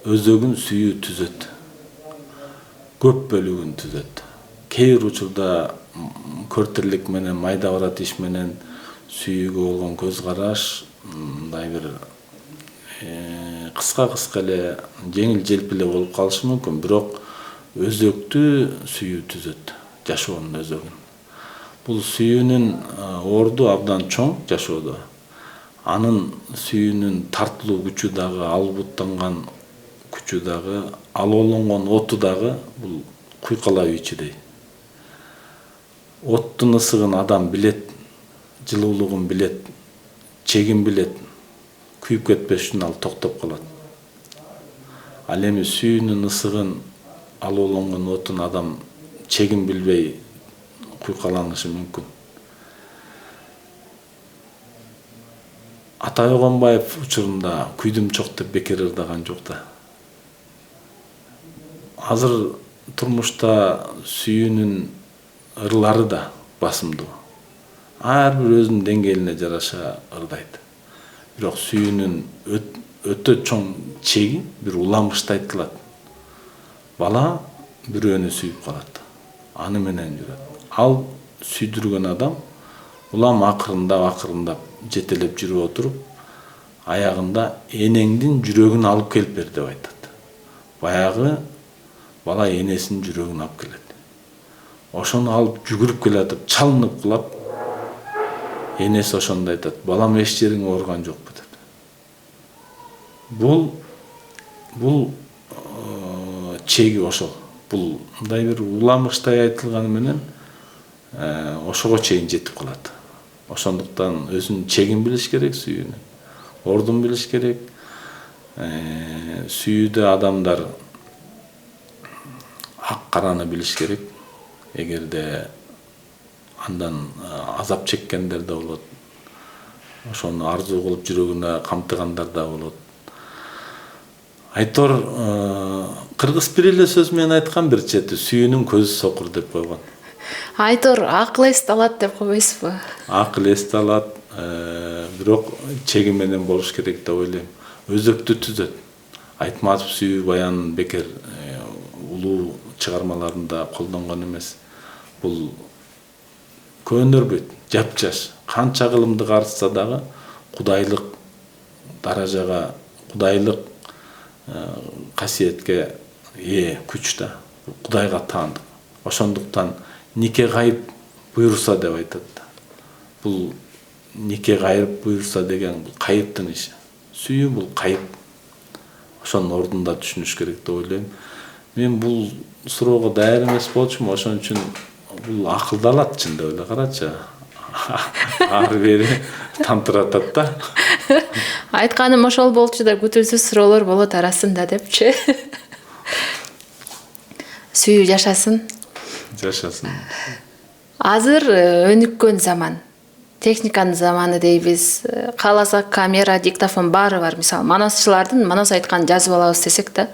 өзөгүн сүйүү түзөт. Көп бөлүгүн түзөт. Кээ бир учурда көртүрлүк менен, майда барат иш менен сүйүүгө болгон көз караш мындай бир кыска эле, жеңил желпиле болуп калышы мүмкүн, бирок өзөктү сүйүү түзөт, жашоонун өзөгүн. Бул сүйүүнүн орду абдан чоң жашоодо. Анын сүйүүнүн тартылуу күчү дагы, албуттанган күчү дагы, алоолонгон оту дагы бул куйкалап ичидей. Оттун ысыгын адам билет, жылуулугун билет, чегин билет. Күйүп кетпеш үчүн ал токтоп калат. Ал эми сүйүүнүн ысыгын, алоолонгон отун адам чегин билбей куйкаланышы мүмкүн. Атай Огонбаев учурунда күйдүм чок деп бекер ырдаган жок да. Азыр турмушта сүйүүнүн ырлары да басымдуу. Ар бир өзүнүн деңгээлине жараша ырдайт. Бирок сүйүүнүн өтө чоң чеги бир уламышта айтылат. Бала бирөөнү сүйүп калат. Аны менен жүрөт. Ал сүйдүргөн адам улам акырындап жетелеп жүрүп отуруп, аягында энеңдин жүрөгүн алып келип бер деп айтат. Баягы бала энесинин жүрөгүн алып келет. Ошону алып жүгүрүп келатып, чалынып кулап, энеси ошондо айтат: "Балам, эч жериң ооруган жокпу?" деп. Бул чеги ошол. Бул мындай бир уламыштай айтылганы менен ошого чейин жетип калат. Ошондуктан өзүнүн чегин билиш керек, сүйүүнүн ордун билиш керек. Сүйүүдө адамдар ак караны билиш керек. Эгерде андан азап чеккендер да болот. Ошону арзуу кылып жүрөгүнө камтыгандар да болот. Айтор кыргыз бир эле сөз менен айткан бир чети: сүйүүнүн көзү сокур деп койгон. Айтор акыл эсти алат деп койбойсузбу? Акыл эсти алат, бирок чеги менен болуш керек деп ойлойм. Өзөктү түзөт. Айтматов сүйүү баянын бекер улуу чыгармаларында колдонгон эмес. Бул көнөрбөйт, жапжаш. Канча кылымды карытса дагы кудайлык даражага, кудайлык касиетке күч да. Кудайга таандык. Ошондуктан нике кайып буйрса деп айтат. Бул нике кайып буйрса деген бул кайыптын иши. Сүйүү бул кайып. Ошонун ордунда түшүнүш керек деп ойлойм. Мен бул суроого даяр эмес болчумун, ошон үчүн бул акылды алат чын деп эле карачы. Ары бери тантыратат да. Айтканым ошол болчу да, күтүлсүз суроолор болот арасында депчи. Сүйүү жашасын. Жашасын. Азыр өнүккөн заман. Техниканын заманы дейбиз. Кааласак камера, диктофон баары бар. Мисалы, манасчылардын манас айтканын жазып алабыз десек да.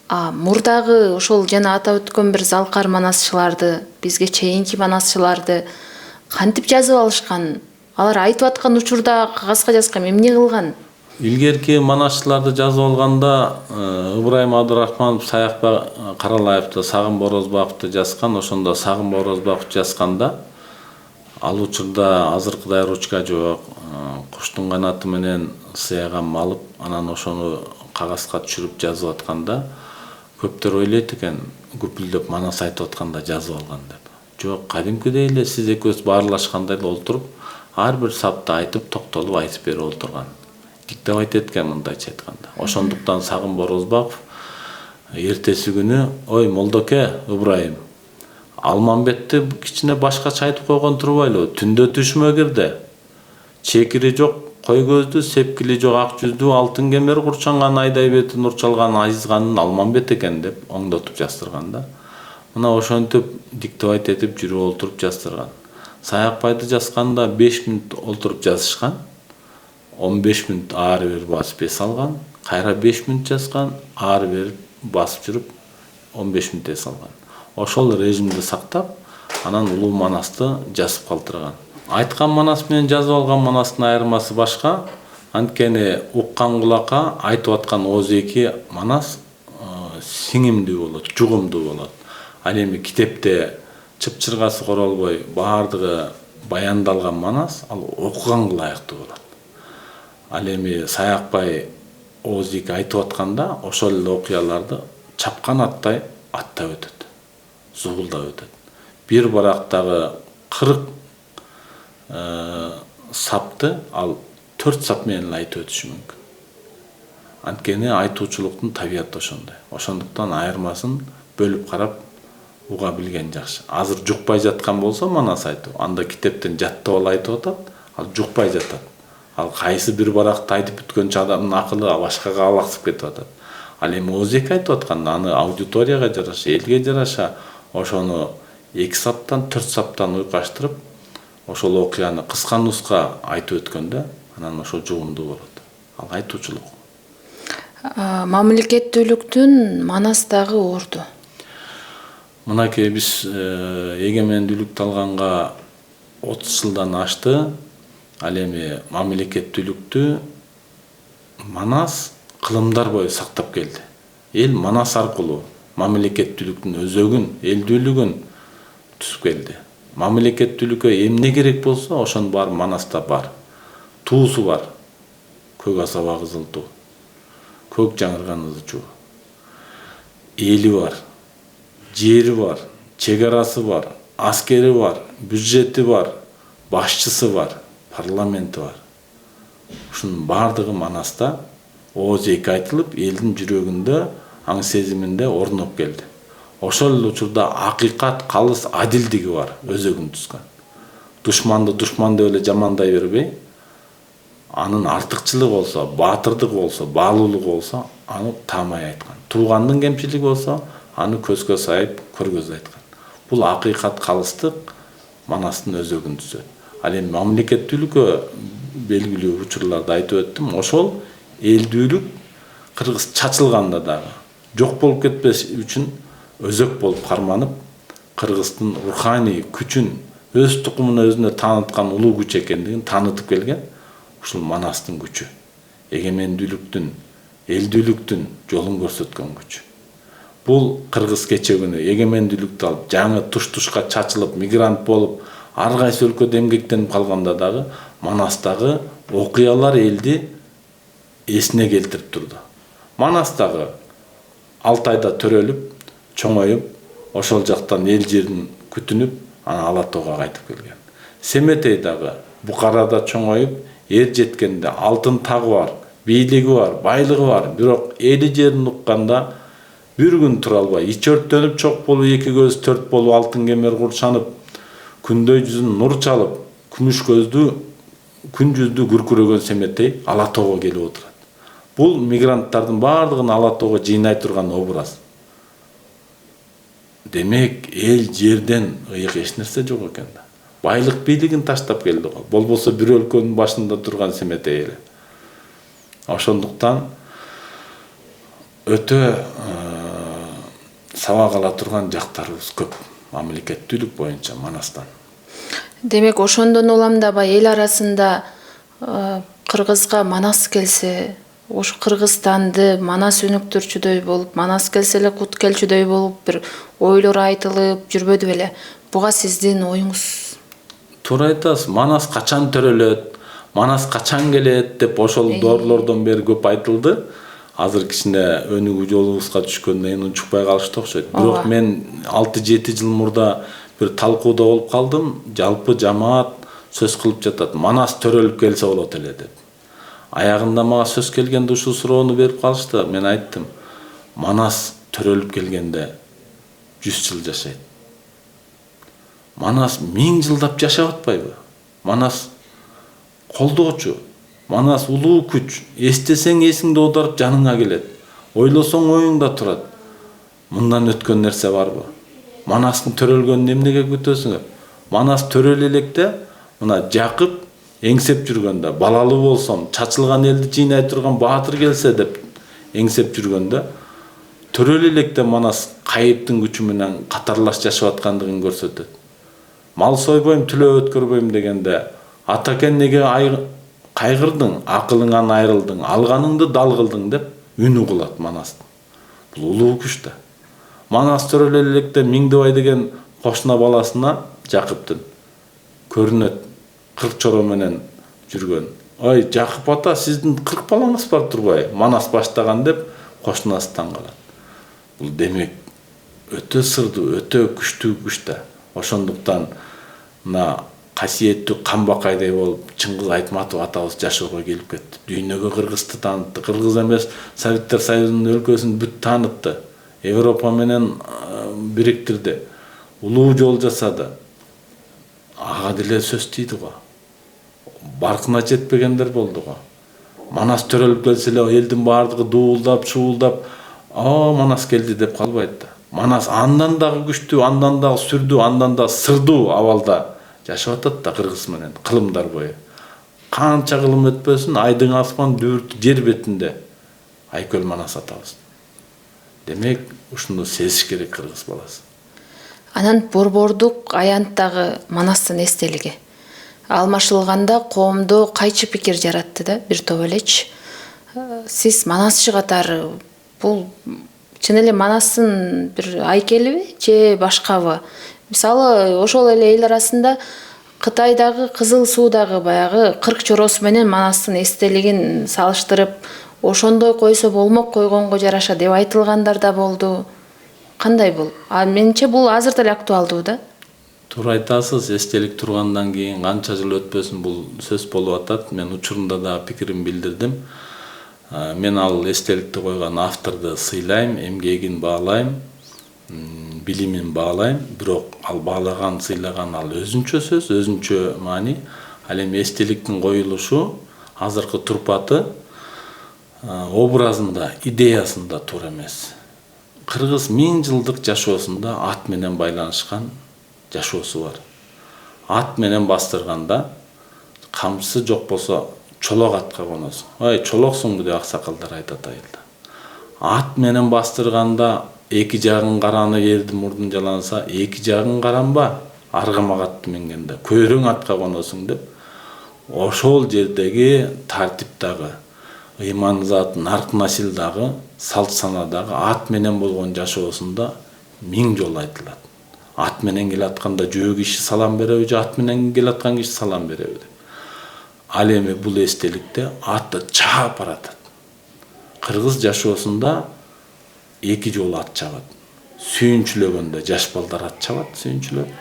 Мурдагы ошол жана атап өткөн бир залкар манасчыларды, бизге чейинки манасчыларды кантип жазып алышкан? Алар айтып аткан учурда кагазга жазган эмне кылган? Илгерки манашчыларды жазып алганда Ыбырайым Абдурахманов, Саякбай Каралаевди, Сагын Борозбаковду жазган. Ошондо Сагын Борозбаков жазганда ал учурда азыркыдай ручка жок, куштун канаты менен сыяган алып, анан ошону кагазга түшүрүп жазып атканда көптөр ойлойт экен, күпүлдөп манас айтып атканда жазып алган деп. Жок, кадимкидей эле сиз экөөбүз баарлашкандай эле олтуруп, ар бир сапты айтып, токтолуп айтып берип олтурган. Диктовать эткен мындайча айтканда. Ошондуктан Сагын Борозбаков эртеси күнү, ой Молдоке, Ыбырайым, Алмамбетти кичине башкача айтып койгон турбайлы, түндө түшмө кирди. Чекири жок, кой көздүү, сепкили жок, ак жүздүү, алтын кемер курчанган, айдай бети нурчалган Айызганын Алмамбет экен деп оңдотуп жаздырганда. Мына ошентип диктовать этип жүрүп олтуруп жаздырган. Саякбайды жазганда 5 мүнөт олтуруп жазышкан. 15 мүнөт ары бери басып эс алган. Кайра 5 мүнөт жазган, ары бери басып жүрүп 15 мүнөт эс алган. Ошол режимди сактап, анан улуу манасты жазып калтырган. Айткан манас менен жазып алган манастын айырмасы башка. Анткени уккан кулакка айтып аткан оозеки манас сиңимдүү болот, жугумдуу болот. Ал эми китепте чыпчыргасы королбой баардыгы баяндалган манас ал окуганга ылайыктуу болот. Ал эми Саякбай оозеки айтып атканда ошол эле окуяларды чапкан аттай аттап өтөт, зубулдап өтөт. Бир барактагы 40 сапты ал 4 сап менен айтып өтүшү мүмкүн. Анткени айтуучулуктун табияты ошондой. Ошондуктан айырмасын бөлүп карап уга билген жакшы. Азыр жукпай жаткан болсо манас айтып, анда китептен жаттап алып айтып атат, ал жукпай жатат. Ал кайсы бир баракты айтып бүткөнчө адамдын акылы башкага алаксып кетип атат. Ал эми оозеки айтып атканда аны аудиторияга жараша, элге жараша ошону 2 саптан 4 саптан уйкаштырып, ошол окуяны кыска нуска айтып өткөндө анан ошо жугумдуу болот. Ал айтуучулук. Мамлекеттүүлүктүн манастагы орду. Мынакей биз эгемендүүлүктү алганга 30 жылдан ашты. Ал эми мамлекеттүүлүктү манас кылымдар бою сактап келди. Эл манас аркылуу мамлекеттүүлүктүн өзөгүн, элдүүлүгүн түзүп келди. Мамлекеттүүлүккө эмне керек болсо, ошонун баары манаста бар. Туусу бар. Көк асаба кызыл туу. Көк жаңырган ызы чуу. Эли бар. Жери бар. Чек арасы бар. Аскери бар. Бюджети бар. Башчысы бар. Парламенти бар. Ушунун баардыгы манаста оозеки айтылып, элдин жүрөгүндө, аң сезиминде орноп келди. Ошол эле учурда акыйкат, калыс, адилдиги бар, өзөгүн түзгөн. Душманды душман деп эле жамандай бербей, анын артыкчылыгы болсо, баатырдыгы болсо, баалуулугу болсо, аны таамай айткан. Туугандын кемчилиги болсо, аны көзгө сайып, көргөзүп айткан. Бул акыйкат, калыстык манастын өзөгүн түзөт. Ал эми мамлекеттүүлүккө белгилүү учурларды айтып өттүм. Ошол элдүүлүк кыргыз чачылганда дагы жок болуп кетпеш үчүн өзөк болуп карманып, кыргыздын руханий күчүн, өз тукумун өзүнө тааныткан улуу күч экендигин таанытып келген ушул манастын күчү. Эгемендүүлүктүн, элдүүлүктүн жолун көрсөткөн күч. Бул кыргыз кече күнү эгемендүүлүктү алып, жаңы туш-тушка чачылып, мигрант болуп, ар кайсы өлкөдө эмгектенип калганда дагы манастагы окуялар элди эсине келтирип турду. Манастагы Алтайда төрөлүп, чоңоюп, ошол жактан эл жерин күтүнүп, аны Ала тоого кайтып келген. Семетей дагы Букарада чоңоюп, эр жеткенде алтын тагы бар, бийлиги бар, байлыгы бар, бирок эли жерин укканда бир күн тура албай, ич өрттөнүп, чок болуп, эки көз төрт болуп, алтын кемер курчанып, күндөй жүзүн нур чалып, күмүш көздүү, күн жүздүү күркүрөгөн Семетей Ала тоого келип отурат. Бул мигранттардын баардыгын Ала тоого жыйнай турган образ. Демек, эл жерден ыйык эч нерсе жок экен да. Байлык бийлигин таштап келди го. Болбосо бир өлкөнүн башында турган Семетей эле. Ошондуктан өтө сабак ала турган жактарыбыз көп. Мамлекеттүүлүк боюнча манастан. Демек, ошондон уламдабай эл арасында Кыргызга Манас келсе, ошо Кыргызстанды Манас өнүктүрчүдөй болуп, Манас келсе эле кут келчүдөй болуп бир ойлор айтылып жүрбөдү беле? Буга сиздин оюңуз? Туура айтасыз. Манас качан төрөлөт, Манас качан келет деп ошол доорлордон бери көп айтылды. Азыр кичине өнүгүү жолубузга түшкөндөн кийин унчукпай калышты окшойт. Бирок мен 6-7 жыл мурда бир талкууда болуп калдым. Жалпы жамаат сөз кылып жатат. Манас төрөлүп келсе болот эле деп. Аягында мага сөз келгенде ушул суроону берип калышты. Мен айттым, Манас төрөлүп келгенде 100 жыл жашайт. Манас 1000 жылдап жашап атпайбы? Манас колдоочу, Манас улуу күч. Эстесең эсиңди оодарып жаныңа келет. Ойлосоң оюңда турат. Мындан өткөн нерсе барбы? Манастын төрөлгөнүн эмнеге күтөсүңөр? Манас төрөлө электе, мына Жакып эңсеп жүргөндө, балалуу болсом, чачылган элди жыйнай турган баатыр келсе деп эңсеп жүргөндө, төрөлө электе Манас кайыптын күчү менен катарлаш жашап аткандыгын көрсөтөт. Мал сойбойм, түлөө өткөрбөйм дегенде, атакен неге кайгырдың, акылыңан айрылдың, алганыңды дал кылдың деп үнү кылат Манастын. Бул улуу күч да. Манас төрөлө электе Миңдибай деген кошуна баласына Жакыптын көрүнөт 40 чоро менен жүргөн. Ой, Жакып ата, сиздин 40 балаңыз бар турбай? Манас баштаган деп кошунасы таң калат. Бул демек өтө сырдуу, өтө күчтүү күч да. Ошондуктан мына касиеттүү Камбакайдай болуп Чыңгыз Айтматов атабыз жашоого келип кетти. Дүйнөгө Кыргызды таанытты. Кыргыз эмес Советтер Союзунун өлкөсүн бүт таанытты. Европа менен бириктирди. Улуу жол жасады. Ага деле сөз тийди го. Баркына жетпегендер болду го. Манас төрөлүп келсе эле элдин баардыгы дуулдап, шуулдап, Манас келди деп калбайт да. Манас андан дагы күчтүү, андан дагы сүрдүү, андан дагы сырдуу абалда жашап атат да Кыргыз менен кылымдар бою. Канча кылым өтпөсүн, айдың аспан дүрт жер бетинде Айкөл Манас атабыз. Демек, ушуну сезиш керек кыргыз баласы. Анан борбордук аянттагы Манастын эстелиги алмашылганда коомдо кайчы пикир жаратты да, бир топ элечи. Сиз манасчы катары бул чын эле Манастын бир айкелиби же башкабы? Мисалы, ошол эле эл арасында Кытайдагы Кызыл Суудагы баягы 40 чоросу менен Манастын эстелигин салыштырып, ошондой койсо болмок, койгонго жараша деп айтылгандар да болду. Кандай бул? Менимче бул азыр деле актуалдуу да. Туура айтасыз, эстелик тургандан кийин канча жыл өтпөсүн бул сөз болуп атат. Мен учурунда да пикирин билдирдим. Мен ал эстеликти койгон авторду сыйлайм, эмгегин баалайм, билимин баалайм. Бирок ал баалаган, сыйлаган ал өзүнчө сөз, өзүнчө маани. Ал эми эстеликтин коюлушу азыркы турпаты образында, идеясында туура эмес. Кыргыз 1000 жылдык жашоосунда ат менен байланышкан жашоосу бар. Ат менен бастырганда камчысы жок болсо чолок атка коносуң. Ой, чолоксуңбу деп аксакалдар айтат айылда. Ат менен бастырганда эки жагын караны жерди мурдун жаланса, эки жагын каранба, аргамак атты менгенде көйрөң атка коносуң деп ошол жердеги тартиптагы ыйман-зат, нарк-насил дагы, салт санадагы ат менен болгон жашоосунда 1000 жолу айтылат. Ат менен келатканда жөө киши салам береби же ат менен келаткан киши салам береби деп. Ал эми бул эстеликте атты чаап баратат. Кыргыз жашоосунда 2 жолу ат чабат. Сүйүнчүлөгөндө жаш балдар ат чабат, сүйүнчүлөп,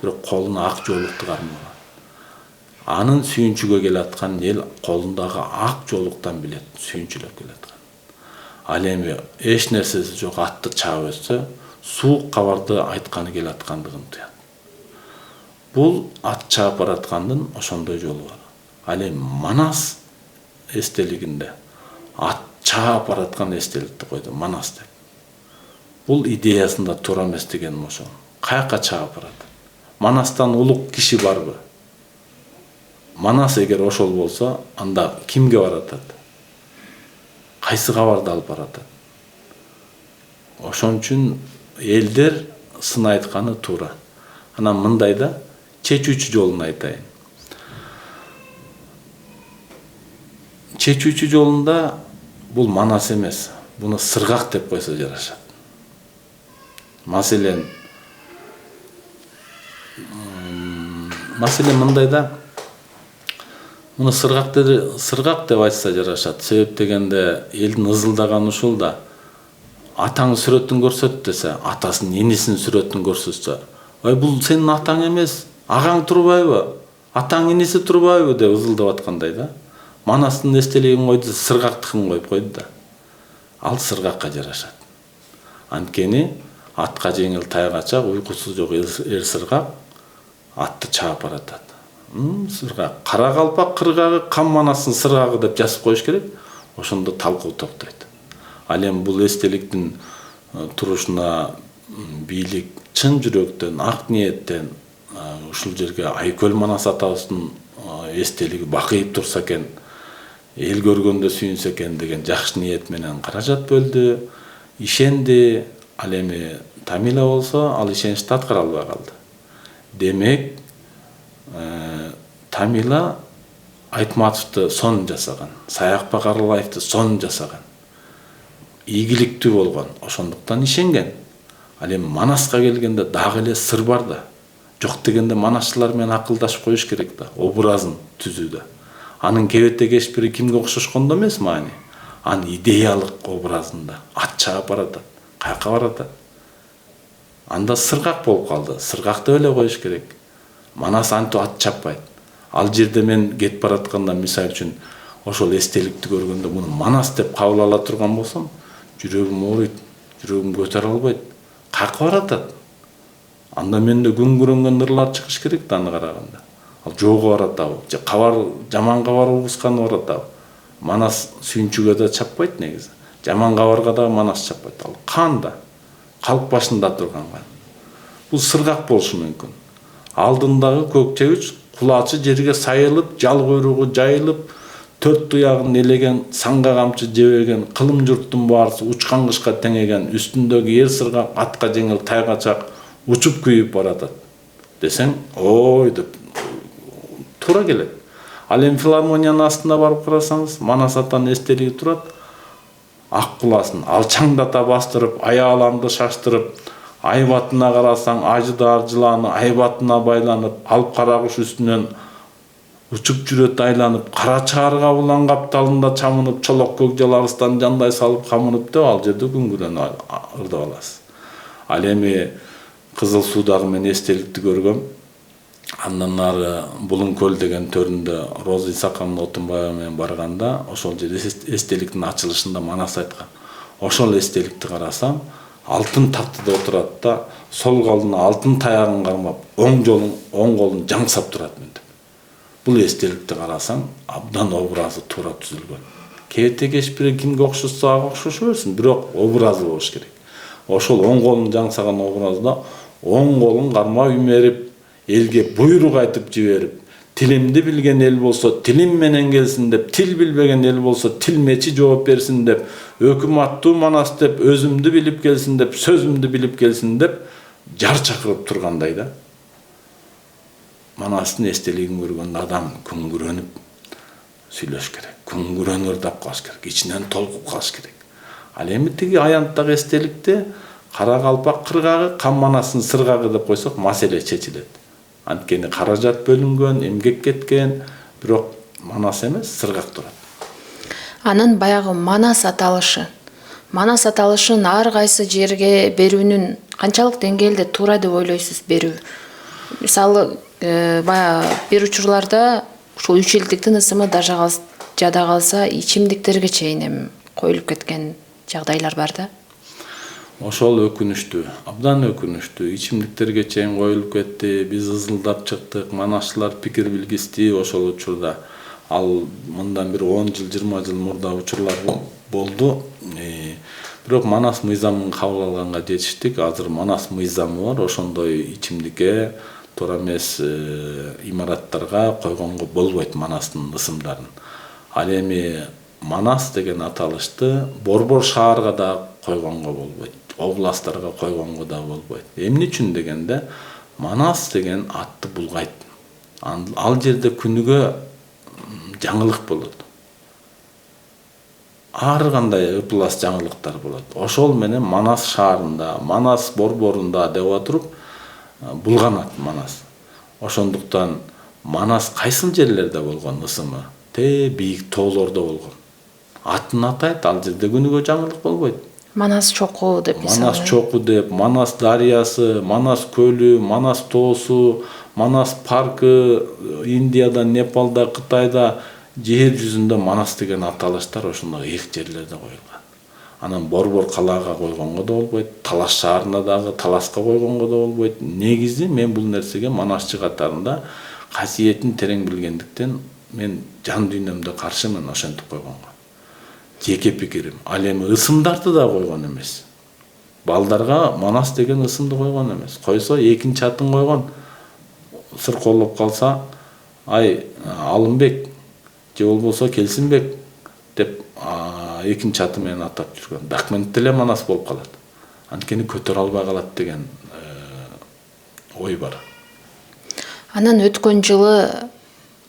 бирок колуна ак жоолукту кармаган. Анын сүйүнчүгө келаткан эл колундагы ак жоолуктан билет, сүйүнчүлөп келаткан. Ал эми эч нерсеси жок атты чаап өтсө, суук кабарды айтканы келаткандыгын туят. Бул ат чаап бараткандын ошондой жолу бар. Ал эми Манас эстелигинде ат чаап бараткан эстеликти койду, Манас деп. Бул идеясында туура эмес дегеним ошол. Каяка чаап барат? Манастан улук киши барбы? Манас эгер ошол болсо, анда кимге баратат? Кайсы кабарды алып баратат? Ошон үчүн элдер сын айтканы туура. Анан мындай да чечүүчү жолун айтайын. чечүүчү жолунда бул Манас эмес, буну Сыргак деп койсо жарашат. Маселен мындай да, муну Сыргак деп айтса жарашат. Себеп дегенде элдин ызылдаганы ушул да. Атаң сүрөтүн көрсөт десе, атасынын энисинин сүрөтүн көрсөтсө, ой бул сенин атаң эмес, агаң турбайбы? Атаң эниси турбайбы деп ызылдап аткандай да. Манастын эстелигин койду, Сыргактыкын коюп койду да. Ал Сыргакка жарашат. Анткени атка жеңил тайгачак, уйкусу жок эр Сыргак атты чаап баратат. Сыргак, Кара Калпак кыргагы, Кам Манастын Сыргагы деп жазып коюш керек. Ошондо талкуу токтойт. Ал эми бул эстеликтин турушуна бийлик чын жүрөктөн, ак ниеттен ушул жерге Айкөл Манас атабыздын эстелиги бакыйып турса экен, эл көргөндө сүйүнсө экен деген жакшы ниет менен каражат бөлдү, ишенди. Ал эми Тамила болсо ал ишеничти аткара албай калды. Демек, Тамила Айтматовду сонун жасаган, Саякбай Каралаевди сонун жасаган, ийгиликтүү болгон, ошондуктан ишенген. Ал эми Манаска келгенде дагы эле сыр бар да. Жок дегенде манасчылар менен акылдашып коюш керек да, образын түзүүдө. Анын кебете кешпири кимге окшошкондо эмес маани. Анын идеялык образында ат чаап баратат, каяка баратат. Анда Сыргак болуп калды. Сыргакты эле коюш керек. Манас антип ат чаппайт. Ал жерде мен кетип баратканда, мисалы үчүн, ошол эстеликти көргөндө муну Манас деп кабыл ала турган болсом, жүрөгүм ооруйт, жүрөгүм көтөрө албайт. Каяка баратат? Анда менде күңгүрөнгөн ырлар чыгыш керек да аны караганда. Ал жоого баратабы, же жаман кабар угусканы баратабы. Манас сүйүнчүгө да чаппайт негизи. Жаман кабарга да Манас чаппайт. Ал канда, калк башында турганга. Бул Сыргак болушу мүмкүн. Алдындагы көкчегүч кулачы жерге сайылып, жал куйругу жайылып, төрт туягын элеген, санга камчы жебеген, кылым журттун баарысы учкан кышка теңеген, үстүндөгү эр Сыргак атка жеңил тайгачак учуп күйүп баратат десең, ой деп туура келет. Ал эми филармониянын астына барып карасаңыз, Манас атанын эстелиги турат. Ак куласын алчаңдата бастырып, аяланды шаштырып, айбатына карасаң, ажыдар жыланы айбатына байланып, алып кара куш үстүнөн учуп жүрөт айланып, кара чаарга булан капталында чамынып, чолок көк жаларыстан жандай салып камынып деп ал жерде күңгүрөнүп ырдап аласыз. Ал эми Кызыл Суудагы мен эстеликти көргөм. Андан нары Булун көл деген төрүндө Роза Исаковна Отунбаева менен барганда, ошол жерде эстеликтин ачылышында Манас айткан. Ошол эстеликти карасам, алтын тактыда отурат да, сол колуна алтын таягын кармап, оң колун жаңсап турат мынтип. Бул эстеликти карасаң, абдан образы туура түзүлгөн. Кебете кешпири кимге окшошсо ага окшошо берсин, бирок образы болуш керек. Ошол оң колун жаңсаган образда оң колун кармап имерип, элге буйрук айтып жиберип, тилимди билген эл болсо тилим менен келсин деп, тил билбеген эл болсо тилмечи жооп берсин деп, өкүм аттуу Манас деп, өзүмдү билип келсин деп, сөзүмдү билип келсин деп жар чакырып тургандай да. Манастын эстелигин көргөндө адам күңгүрөнүп сүйлөш керек, күңгүрөнүп ырдап калыш керек, ичинен толкуп калыш керек. Ал эми тиги аянттагы эстеликте Кара Калпак кыргагы, Кам Манастын Сыргагы деп койсок маселе чечилет. Анткени каражат бөлүнгөн, эмгек кеткен, бирок Манас эмес, Сыргак турат. Анын баягы Манас аталышын ар кайсы жерге берүүнүн канчалык деңгээлде туура деп ойлойсуз берүү? Мисалы, баягы бир учурларда ушул 3 элдиктин ысымы жада калса, ичимдиктерге чейин коюлуп кеткен жагдайлар бар да. Ошол өкүнүштүү, абдан өкүнүштүү. Ичимдиктерге чейин коюлуп кетти, биз ызылдап чыктык, манасчылар пикир билгисти ошол учурда. Ал мындан бир 10 жыл, 20 жыл мурда учурлар болду. Бирок Манас мыйзамын кабыл алганга жетиштик. Азыр Манас мыйзамы бар, ошондой ичимдикке, туура эмес имараттарга койгонго болбойт Манастын ысымдарын. Ал эми Манас деген аталышты Борбор шаарга да койгонго болбойт, областтарга койгонго да болбойт. Эмне үчүн дегенде, Манас деген атты булгайт. Ал жерде күнүгө жаңылык болот. ар кандай ыплас жаңылыктар болот. Ошол менен Манас шаарында, Манас борборунда деп отуруп булганат Манас. Ошондуктан Манас кайсыл жерлерде болгон ысымы? Бийик тоолордо болгон. Атын атайт, ал жерде күнүгө жаңылык болбойт. Манас чоку деп Манас чоку деп, Манас дарыясы, Манас көлү, Манас тоосу, Манас паркы, Индияда, Непалда, Кытайда жер жүзүндө Манас деген аталыштар ошондой эки жерлерде коюлган. Анан борбор калаага койгонго да болбойт, Талас шаарына дагы Таласка койгонго да болбойт. Негизи мен бул нерсеге Манасчы катарында касиетин терең билгендиктен мен жан дүйнөмдө каршымын ошентип койгонго. Жеке пикирим. Ал эми ысымдарды да койгон эмес. Балдарга Манас деген ысымды койгон эмес. Койсо экинчи атын койгон. Сыркоолоп калса, ай Алымбек же болбосо Келсинбек деп экинчи аты менен атап жүргөн. Документте эле Манас болуп калат. Анткени көтөрө албай калат деген ой бар. Анан өткөн жылы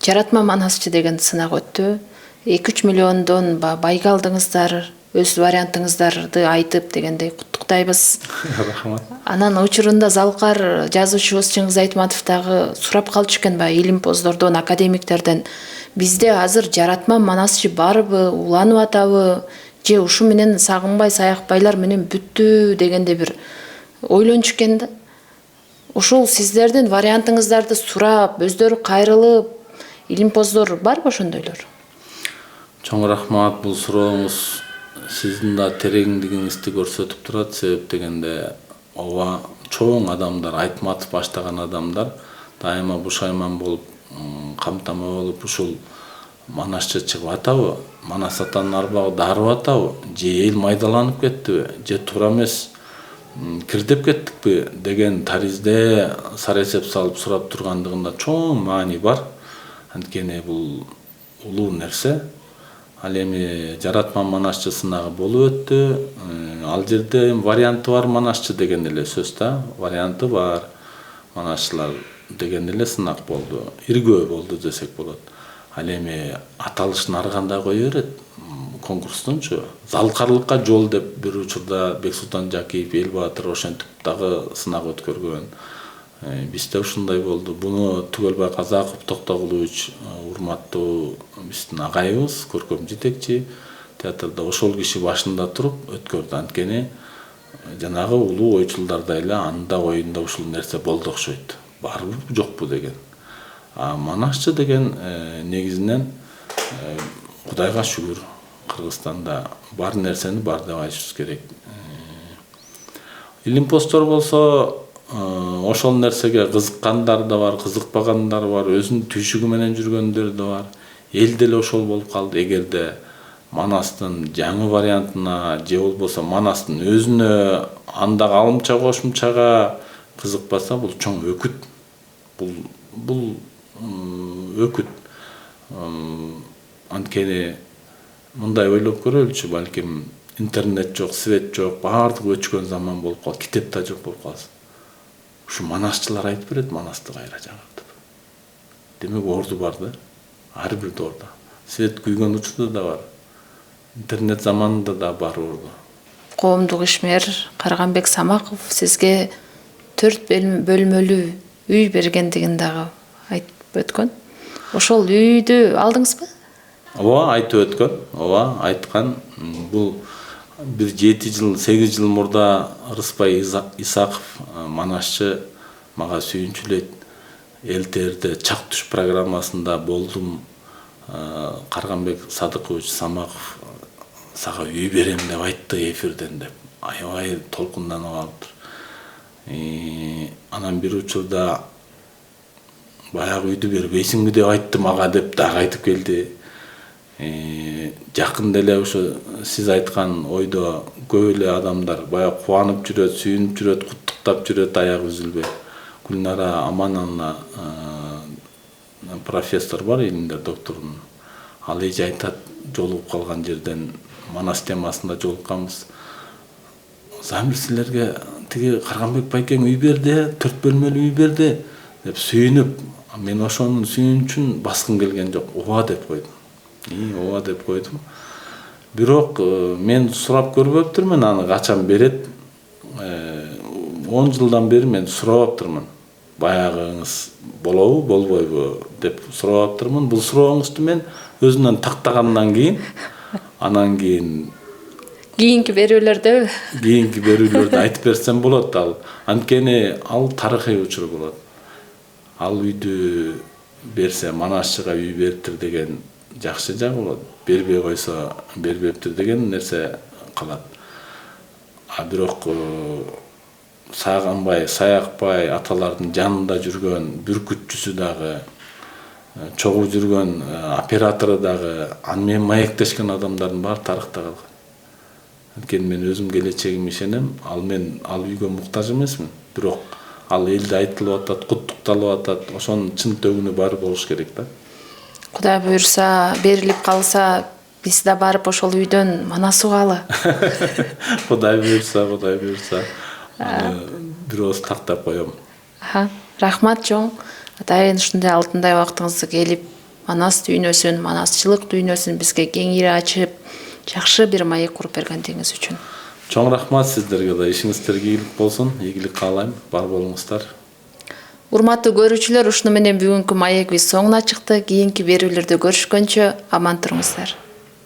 Жаратма Манасчы деген сынак өттү. 2-3 миллиондон байга алдыңыздар, өз вариантыңыздарды айтып дегендей куттуктайбыз. Рахмат. Анан учурунда залкар жазуучубуз Чыңгыз Айтматов дагы сурап калчу экен баягы илимпоздордон, академиктерден. Бизде азыр Жаратма Манасчы барбы, уланып атабы, же ушу менен сагынбай саякбайлар менен бүттү дегенде бир ойлончу экен да. Ушул сиздердин вариантыңыздарды сурап, өздөрү кайрылып, илимпоздор барбы ошондойлор? Чоң рахмат, бул сурооңуз сиздин да тереңдигиңизди көрсөтүп турат. Себеп дегенде ооба чоң адамдар, Айтматов баштаган адамдар дайыма бушайман болуп, камтама болуп ушул Манасчы чыгып атабы, Манас атанын арбагы дарып атабы, же эл майдаланып кеттиби, же туура эмес кирдеп кеттикпи деген таризде саресеп салып сурап тургандыгында чоң маани бар. Анткени бул улуу нерсе. Ал эми Жаратма Манасчы сынагы болуп өттү. Ал жерде варианты бар Манасчы деген эле сөз да. Варианты бар. Манасчылар деген эле сынак болду. Иргөө болду десек болот. Ал эми аталышын ар кандай кое берет. Конкурстунчу залкарлыкка жол деп бир учурда Бексултан Жакиев, Элбаатыр ошентип дагы сынак өткөргөн. Бизде ушундай болду. Буну Түгөлбай Казаков Токтогулович урматтуу биздин агайыбыз, көркөм жетекчи театрда ошол киши башында туруп өткөрдү. Анткени жанагы улуу ойчулдарда эле анда оюнда ушул нерсе болду окшойт. Барбы жокпу деген. Манасчы деген негизинен Кудайга шүгүр, Кыргызстанда бар нерсени бар деп айтышыбыз керек. Илимпоздор болсо ошол нерсеге кызыккандар да бар, кызыкпагандар бар, өзүнүн түйшүгү менен жүргөндөр да бар. Эл деле ошол болуп калды. Эгерде Манастын жаңы вариантына же болбосо Манастын өзүнө андагы алымча кошумчага кызыкпаса, бул чоң өкүт. Бул өкүт. Анткени мындай ойлоп көрөлүчү, балким интернет жок, свет жок, баардыгы өчкөн заман болуп калды, китеп да жок болуп калсын. Ушу Манасчылар айтып берет Манасты кайра жаңыртып. Демек орду бар да. Ар бир ордо. Свет күйгөн учурда да бар. Интернет заманында да бар орду. Коомдук ишмер Карганбек Самаков сизге 4 бөлмөлүү үй бергендигин дагы айтып өткөн. Ошол үйдү алдыңызбы? Ооба, айтып өткөн. Ооба, айткан. Бул bir 7 жыл, 8 жыл мурда Рыспай Исаков Манасчы мага сүйүнчүлөйт. ЛТР'де Чак түш программасында болдум. Карганбек Садыкович Самаков сага үй берем деп айтты эфирден деп. Аябай толкунданып алыптыр. Анан бир учурда баягы үйдү бербейсиңби деп айтты мага деп дагы айтып келди. Жакында эле ошо сиз айткан ойдо көп эле адамдар баягы кубанып жүрөт, сүйүнүп жүрөт, куттуктап жүрөт, аягы үзүлбөй. Гүлнара Амановна профессор бар, илимдер докторунун. Ал эже айтат, жолугуп калган жерден Манас темасында жолукканбыз. Замир силерге тиги Карганбек байкең үй берди, 4 бөлмөлүү үй берди деп сүйүнүп, мен ошонун сүйүнчүн баскым келген жок. Ооба деп койдум. Ооба деп койдум. Бирок мен сурап көрбөптүрмүн аны качан берет. 10 жылдан бери мен сурап баягыңыз болобу болбойбу деп сурап бул сурооңузду мен өзүнөн тактагандан кийин анан Кийинки берүүлөрдө кийинки берүүлөрдө айтып берсем болот. Анткени ал тарыхый учур болот. Ал үйдү берсе Манасчыга үй бериптир деген жакшы жагы болот. Бербей койсо бербептир деген нерсе калат. Бирок Сагынбай, Саякбай аталардын жанында жүргөн бүркүтчүсү дагы, чогуу жүргөн оператору дагы, аны менен маектешкен адамдардын баары тарыхта калган. Анткени мен өзүм келечегиме ишенем. Ал үйгө муктаж эмесмин. Бирок ал элде айтылып атат, куттукталып атат. Ошонун чын төгүнү бар болуш керек да. Кудай буюрса, берилип калса, биз да барып ошол үйдөн манас угалы. Кудай буюрса. Бирөөс тактап коем. Рахмат чоң. Атайын ушундай алтындай убактыңызды келип, Манас дүйнөсүн, манасчылык дүйнөсүн бизге кеңири ачып, жакшы бир маек куруп бергендигиңиз үчүн. Чоң рахмат сиздерге да. Ишиңиздерге ийгилик болсун. Ийгилик каалайм. Бар болуңуздар. Урматтуу көрүүчүлөр, ушуну менен бүгүнкү маегибиз соңуна чыкты. Кийинки берүүлөрдө көрүшкөнчө аман туруңуздар.